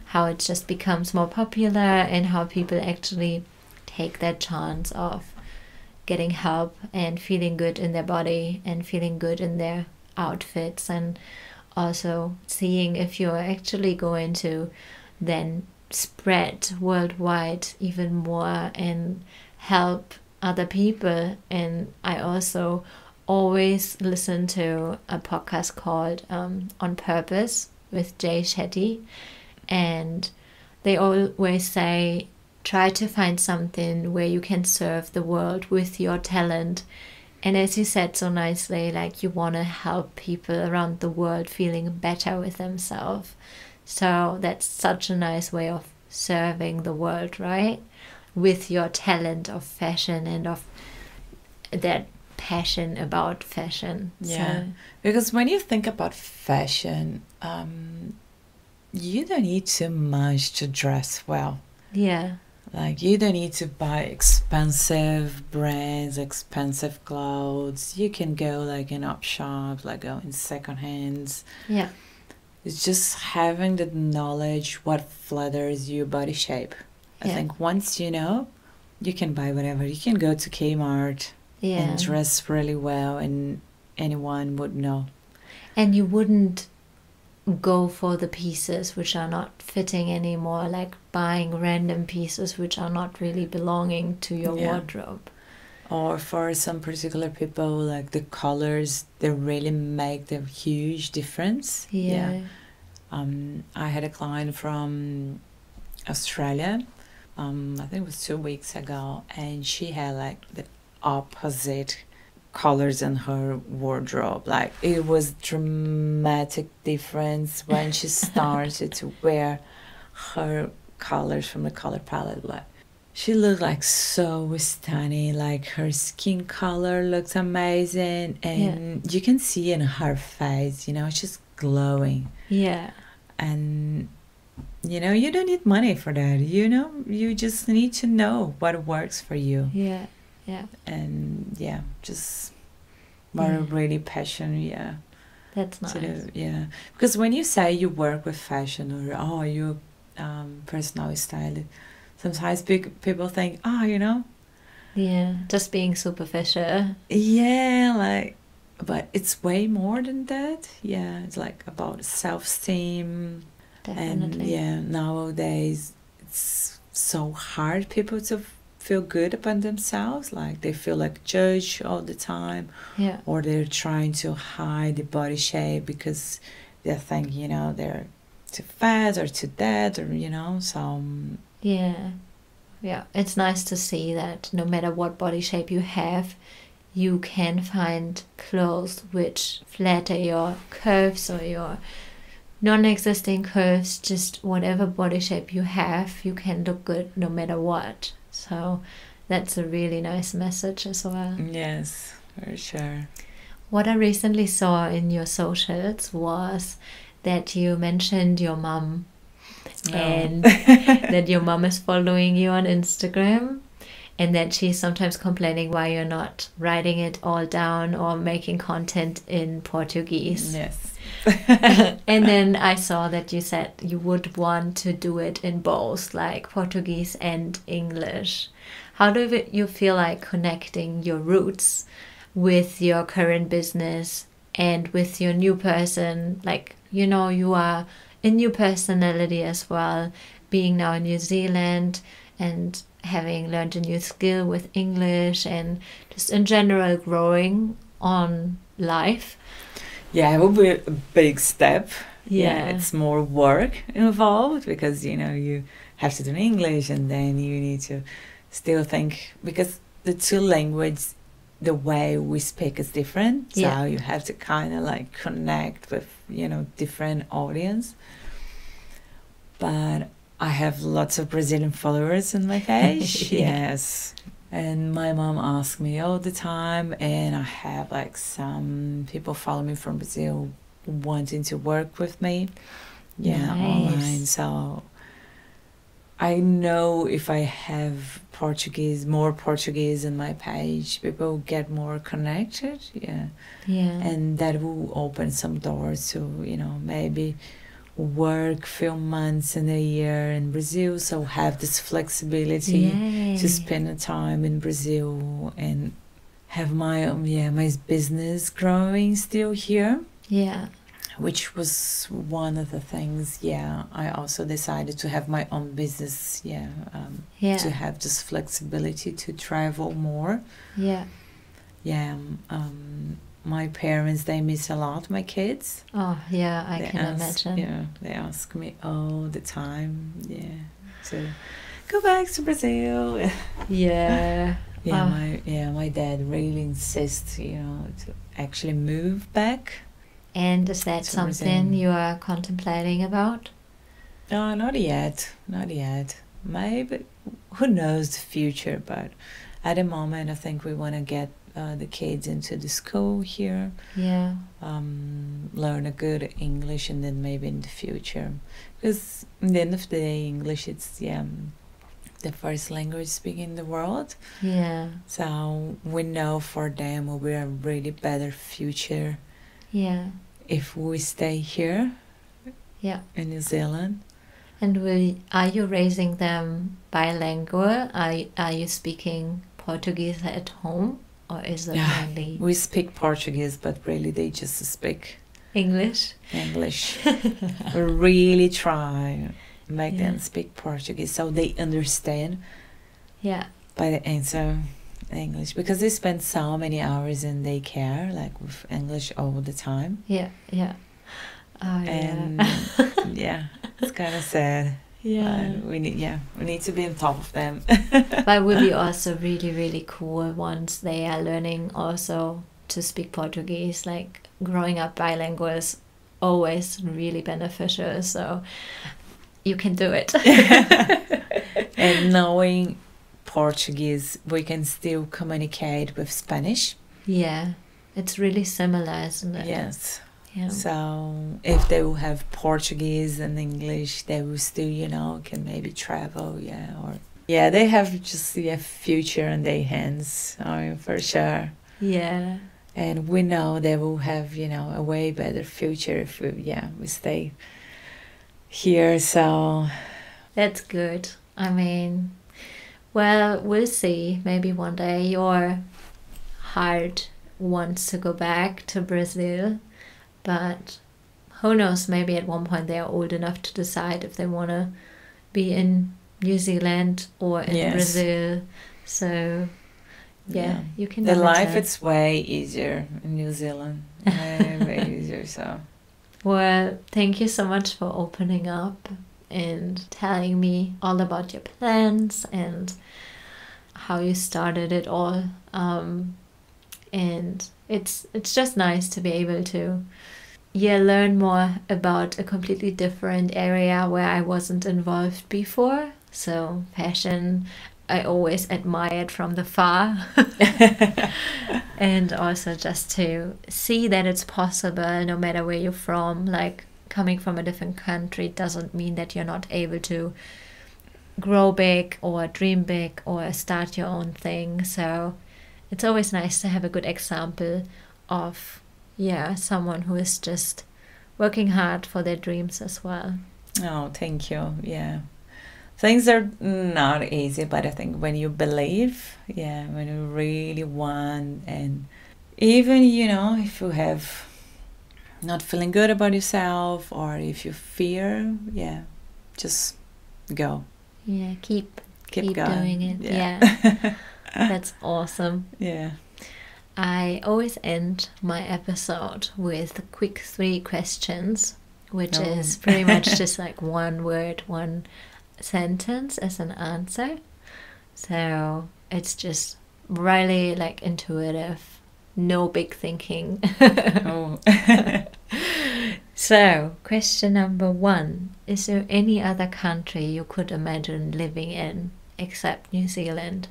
[SPEAKER 1] how it just becomes more popular, and how people actually take that chance of getting help and feeling good in their body and feeling good in their outfits, and also seeing if you're actually going to then spread worldwide even more and help other people. And I also always listen to a podcast called On Purpose with Jay Shetty, and they always say, try to find something where you can serve the world with your talent. And as you said so nicely, like, you want to help people around the world feeling better with themselves. So that's such a nice way of serving the world, right? With your talent of fashion and of that passion about fashion.
[SPEAKER 2] Yeah,
[SPEAKER 1] so,
[SPEAKER 2] because when you think about fashion, you don't need too much to dress well.
[SPEAKER 1] Yeah.
[SPEAKER 2] Like, you don't need to buy expensive brands, expensive clothes. You can go like in op shops, like go in second hands.
[SPEAKER 1] Yeah.
[SPEAKER 2] It's just having the knowledge what flatters your body shape. I think once you know, you can buy whatever. You can go to Kmart and dress really well, and anyone would know.
[SPEAKER 1] And you wouldn't go for the pieces which are not fitting anymore, like buying random pieces which are not really belonging to your wardrobe.
[SPEAKER 2] Or for some particular people, like the colors, they really make the huge difference.
[SPEAKER 1] Yeah.
[SPEAKER 2] I had a client from Australia, I think it was 2 weeks ago, and she had like the opposite colors in her wardrobe. Like it was dramatic difference when she started to wear her colors from the color palette. Like she looked like so stunning. Like her skin color looks amazing, and you can see in her face, she's glowing.
[SPEAKER 1] Yeah.
[SPEAKER 2] And you don't need money for that. You just need to know what works for you.
[SPEAKER 1] Yeah. Yeah.
[SPEAKER 2] And just really passion. Yeah.
[SPEAKER 1] That's nice.
[SPEAKER 2] Because when you say you work with fashion or you personal stylist, sometimes people think,
[SPEAKER 1] yeah, just being superficial.
[SPEAKER 2] Yeah, but it's way more than that. Yeah, it's like about self-esteem.
[SPEAKER 1] Definitely.
[SPEAKER 2] And nowadays it's so hard people to feel good about themselves. Like they feel like judged all the time.
[SPEAKER 1] Yeah.
[SPEAKER 2] Or they're trying to hide the body shape because they think, they're too fat or too dead or, so...
[SPEAKER 1] Yeah. Yeah. It's nice to see that no matter what body shape you have, you can find clothes which flatter your curves or your non-existing curves. Just whatever body shape you have, you can look good no matter what. So that's a really nice message as well.
[SPEAKER 2] Yes, for sure.
[SPEAKER 1] What I recently saw in your socials was that you mentioned your mom and that your mom is following you on Instagram and that she's sometimes complaining why you're not writing it all down or making content in Portuguese.
[SPEAKER 2] Yes.
[SPEAKER 1] And then I saw that you said you would want to do it in both, like Portuguese and English. How do you feel like connecting your roots with your current business and with your new person? Like, you are a new personality as well, being now in New Zealand and having learned a new skill with English and just in general growing on life.
[SPEAKER 2] Yeah, it will be a big step.
[SPEAKER 1] Yeah.
[SPEAKER 2] It's more work involved because, you have to do English and then you need to still think, because the two languages, the way we speak is different. So you have to kind of like connect with, different audience. But I have lots of Brazilian followers on my page. Yes. And my mom asks me all the time, and I have like some people follow me from Brazil wanting to work with me. Yeah,
[SPEAKER 1] nice.
[SPEAKER 2] Online. So I know if I have more Portuguese in my page, people get more connected. Yeah.
[SPEAKER 1] Yeah.
[SPEAKER 2] And that will open some doors to, maybe work a few months in a year in Brazil, so have this flexibility to spend the time in Brazil and have my my business growing still here.
[SPEAKER 1] Yeah.
[SPEAKER 2] Which was one of the things. I also decided to have my own business. To have this flexibility to travel more. My parents, they miss a lot my kids.
[SPEAKER 1] Oh, yeah, I can imagine.
[SPEAKER 2] Yeah, they ask me all the time, to go back to Brazil.
[SPEAKER 1] Yeah.
[SPEAKER 2] My dad really insists, to actually move back.
[SPEAKER 1] And is that something you are contemplating about?
[SPEAKER 2] No, not yet. Maybe, who knows the future, but at the moment I think we want to get the kids into the school here.
[SPEAKER 1] Yeah.
[SPEAKER 2] Learn a good English, and then maybe in the future, because at the end of the day, English it's the first language speaking in the world.
[SPEAKER 1] Yeah.
[SPEAKER 2] So we know for them will be a really better future.
[SPEAKER 1] Yeah.
[SPEAKER 2] If we stay here.
[SPEAKER 1] Yeah.
[SPEAKER 2] In New Zealand.
[SPEAKER 1] And are you raising them bilingual? Are you speaking Portuguese at home? Or is it mainly...
[SPEAKER 2] We speak Portuguese, but really they just speak...
[SPEAKER 1] English?
[SPEAKER 2] We really try make them speak Portuguese so they understand.
[SPEAKER 1] Yeah.
[SPEAKER 2] By the answer, English, because they spend so many hours in daycare, like with English all the time.
[SPEAKER 1] Yeah, yeah. Oh,
[SPEAKER 2] And yeah, it's kind of sad.
[SPEAKER 1] Yeah.
[SPEAKER 2] We need to be on top of them.
[SPEAKER 1] But it will be also really, really cool once they are learning also to speak Portuguese. Like growing up bilingual is always really beneficial. So you can do it.
[SPEAKER 2] And knowing Portuguese, we can still communicate with Spanish.
[SPEAKER 1] Yeah, it's really similar, isn't it?
[SPEAKER 2] Yes.
[SPEAKER 1] Yeah.
[SPEAKER 2] So if they will have Portuguese and English, they will still, you know, can maybe travel, or they have just a future in their hands, for sure.
[SPEAKER 1] Yeah.
[SPEAKER 2] And we know they will have, you know, a way better future if we stay here. So
[SPEAKER 1] That's good. I mean, well, we'll see. Maybe one day your heart wants to go back to Brazil. But who knows, maybe at one point they are old enough to decide if they want to be in New Zealand or in Brazil. So, you can
[SPEAKER 2] the
[SPEAKER 1] never
[SPEAKER 2] life,
[SPEAKER 1] tell.
[SPEAKER 2] it's way easier in New Zealand. Way easier, so.
[SPEAKER 1] Well, thank you so much for opening up and telling me all about your plans and how you started it all. And it's just nice to be able to learn more about a completely different area where I wasn't involved before. So fashion, I always admired from the far. And also just to see that it's possible no matter where you're from. Like coming from a different country doesn't mean that you're not able to grow big or dream big or start your own thing. So it's always nice to have a good example of someone who is just working hard for their dreams as well.
[SPEAKER 2] Oh, thank you. Yeah, things are not easy, but I think when you believe, when you really want, and even, you know, if you have not feeling good about yourself or if you fear, just go.
[SPEAKER 1] Yeah, keep
[SPEAKER 2] going.
[SPEAKER 1] doing it. That's awesome.
[SPEAKER 2] Yeah.
[SPEAKER 1] I always end my episode with quick 3 questions, which is pretty much just like one word, one sentence as an answer. So it's just really like intuitive, no big thinking. So, question number 1. Is there any other country you could imagine living in except New Zealand?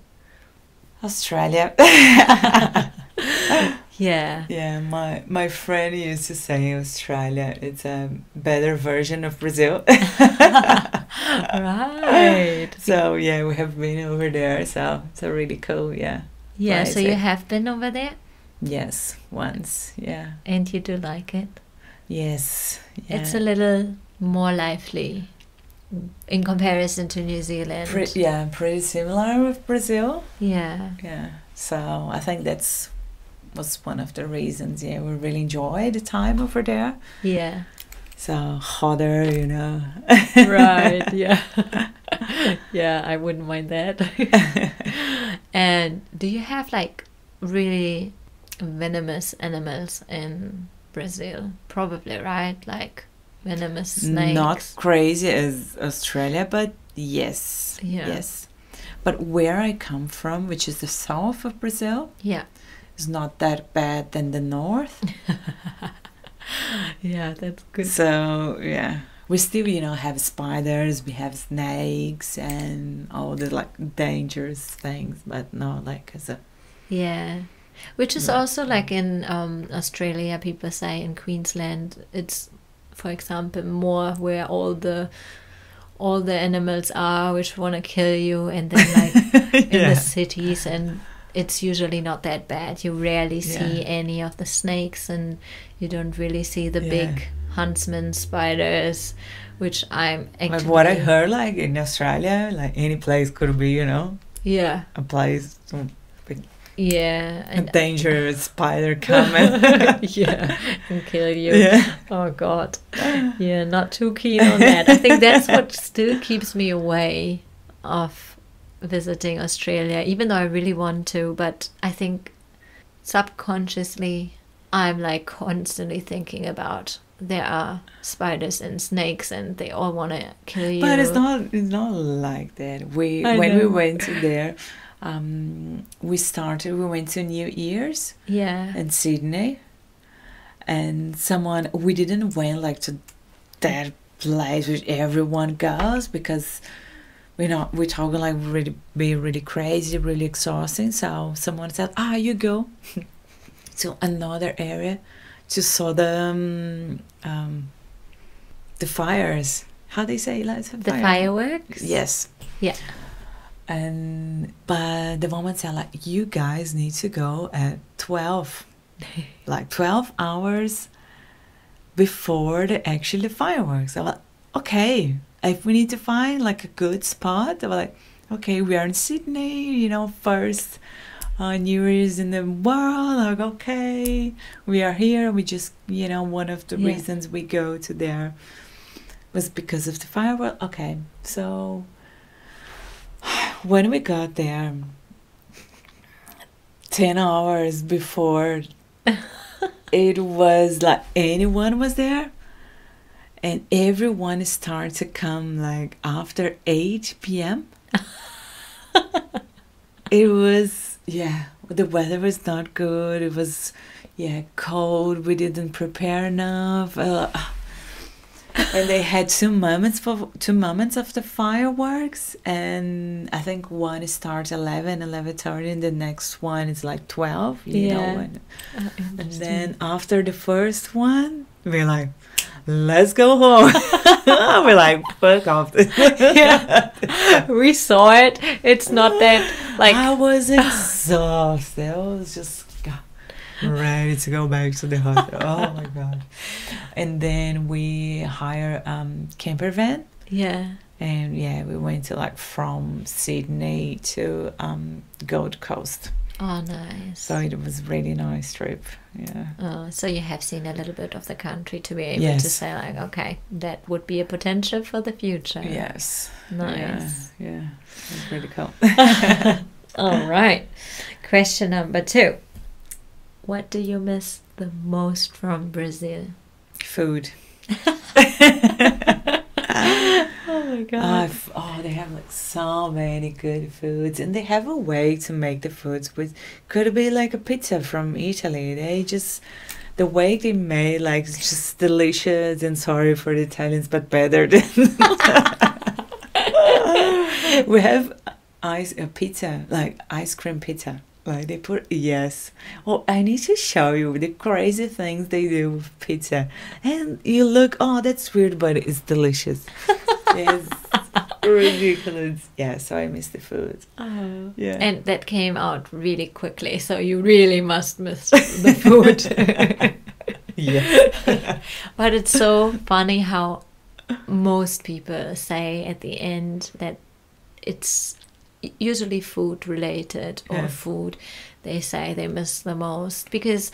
[SPEAKER 2] Australia.
[SPEAKER 1] Yeah,
[SPEAKER 2] my friend used to say Australia, it's a better version of Brazil.
[SPEAKER 1] Right.
[SPEAKER 2] So we have been over there, so it's a really cool,
[SPEAKER 1] Yeah, so you have been over there?
[SPEAKER 2] Yes, once,
[SPEAKER 1] And you do like it?
[SPEAKER 2] Yes.
[SPEAKER 1] It's a little more lively in comparison to New Zealand.
[SPEAKER 2] Pretty similar with Brazil.
[SPEAKER 1] Yeah.
[SPEAKER 2] So I think was one of the reasons. We really enjoyed the time over there.
[SPEAKER 1] Yeah.
[SPEAKER 2] So hotter, you know.
[SPEAKER 1] Right. Yeah. Yeah, I wouldn't mind that. And do you have like really venomous animals in Brazil? Probably, right? Like venomous snakes.
[SPEAKER 2] Not crazy as Australia, but yes. Yes. But where I come from, which is the south of Brazil, is not that bad than the north.
[SPEAKER 1] Yeah, that's good.
[SPEAKER 2] So we still, you know, have spiders, we have snakes and all the like dangerous things, but not like as a
[SPEAKER 1] which is also like in Australia, people say in Queensland, it's, for example, more where all the animals are which want to kill you, and then like in the cities, and it's usually not that bad. You rarely see any of the snakes, and you don't really see the big huntsman spiders, which I'm actually...
[SPEAKER 2] Like what I heard, like in Australia, like any place could be, you know, a place...
[SPEAKER 1] and
[SPEAKER 2] a dangerous spider coming.
[SPEAKER 1] And kill you. Oh God. Not too keen on that. I think that's what still keeps me away of visiting Australia, even though I really want to, but I think subconsciously I'm like constantly thinking about there are spiders and snakes and they all want to kill you.
[SPEAKER 2] But it's not like that. We went to there, we went to New Year's in Sydney, and we didn't went like to that place which everyone goes, because we're talking like really crazy, really exhausting. So someone said, you go to another area to saw the fires. How they say, like,
[SPEAKER 1] the fireworks?
[SPEAKER 2] Yes.
[SPEAKER 1] Yeah.
[SPEAKER 2] But the woman said, like, you guys need to go at 12, like 12 hours before the fireworks. I was like, okay, if we need to find like a good spot, I was like, okay, we are in Sydney, first New Year's in the world. Like, okay, we are here. We just, one of the reasons we go to there was because of the firework. Okay, so when we got there, 10 hours before, it was like anyone was there, and everyone started to come like after 8 p.m. It was, the weather was not good. It was, cold. We didn't prepare enough. And they had two moments of the fireworks, and I think one starts 11:30, and the next one is like 12. You know. And then after the first one, we're like, let's go home. We're like, fuck off.
[SPEAKER 1] We saw it. It's not that like
[SPEAKER 2] I was exhausted. I was just ready to go back to the hotel. Oh my god. And then we hire camper van. And we went to like from Sydney to Gold Coast.
[SPEAKER 1] Oh, nice.
[SPEAKER 2] So it was really nice trip.
[SPEAKER 1] Oh, so you have seen a little bit of the country to be able to say like, okay, that would be a potential for the future.
[SPEAKER 2] Yes.
[SPEAKER 1] Nice.
[SPEAKER 2] Yeah. It's pretty cool.
[SPEAKER 1] All right. Question number 2. What do you miss the most from Brazil?
[SPEAKER 2] Food.
[SPEAKER 1] Oh my god.
[SPEAKER 2] They have like so many good foods, and they have a way to make the foods which could be like a pizza from Italy. The way they made, like, it's just delicious. And sorry for the Italians, but better than we have pizza, like ice cream pizza. Like they put I need to show you the crazy things they do with pizza, and you look, that's weird, but it's delicious. It's ridiculous. So I miss the food.
[SPEAKER 1] And that came out really quickly, so you really must miss the food. But it's so funny how most people say at the end that it's usually food related, or food they say they miss the most, because,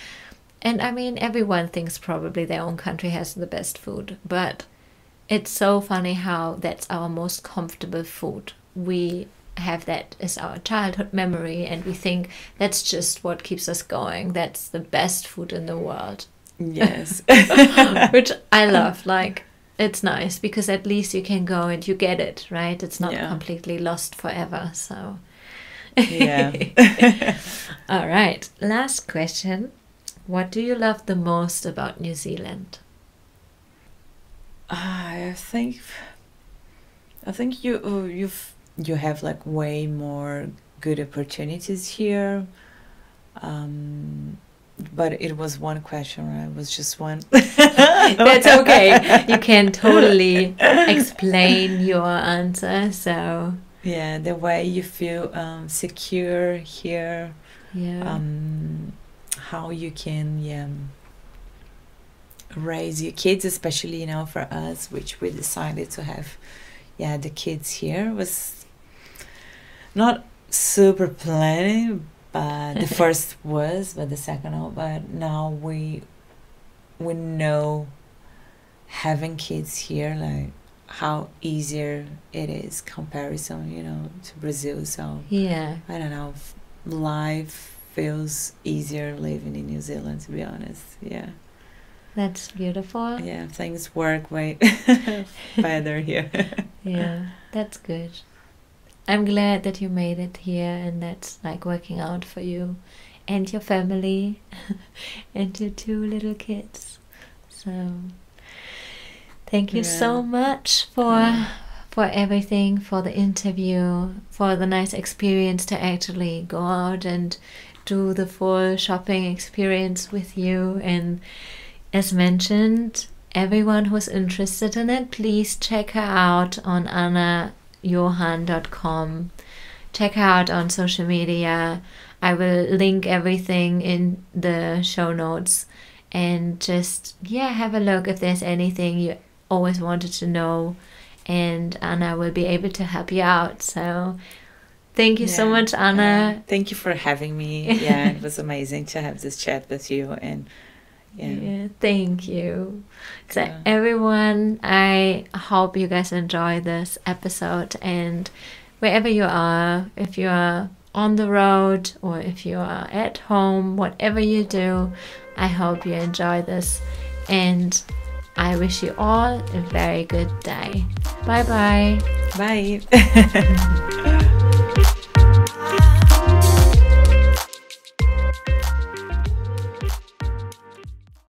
[SPEAKER 1] and I mean, everyone thinks probably their own country has the best food, but it's so funny how that's our most comfortable food. We have that as our childhood memory, and we think that's just what keeps us going. That's the best food in the world.
[SPEAKER 2] Yes.
[SPEAKER 1] Which I love. Like, it's nice because at least you can go and you get it, right? It's not completely lost forever. So, all right. Last question. What do you love the most about New Zealand?
[SPEAKER 2] I think you have like way more good opportunities here. But it was one question, right? It was just one.
[SPEAKER 1] That's okay. You can totally explain your answer. So
[SPEAKER 2] the way you feel secure here. How you can raise your kids, especially for us, which we decided to have the kids here, was not super planning. But the first was, but the second one. But now we know having kids here, like, how easier it is comparison, you know, to Brazil. So
[SPEAKER 1] Yeah.
[SPEAKER 2] I don't know, life feels easier living in New Zealand, to be honest. Yeah.
[SPEAKER 1] That's beautiful.
[SPEAKER 2] Yeah, things work way better here.
[SPEAKER 1] Yeah, that's good. I'm glad that you made it here and that's like working out for you and your family and your 2 little kids. So thank you so much for everything, for the interview, for the nice experience to actually go out and do the full shopping experience with you. And as mentioned, everyone who's interested in it, please check her out on anajohann.com. Check her out on social media. I will link everything in the show notes, and just have a look if there's anything you always wanted to know, and Anna will be able to help you out. So thank you so much, Anna.
[SPEAKER 2] Thank you for having me. Yeah, it was amazing to have this chat with you. And
[SPEAKER 1] thank you. So everyone, I hope you guys enjoy this episode, and wherever you are, if you are on the road or if you are at home, whatever you do, I hope you enjoy this, and I wish you all a very good day. Bye bye.
[SPEAKER 2] Bye.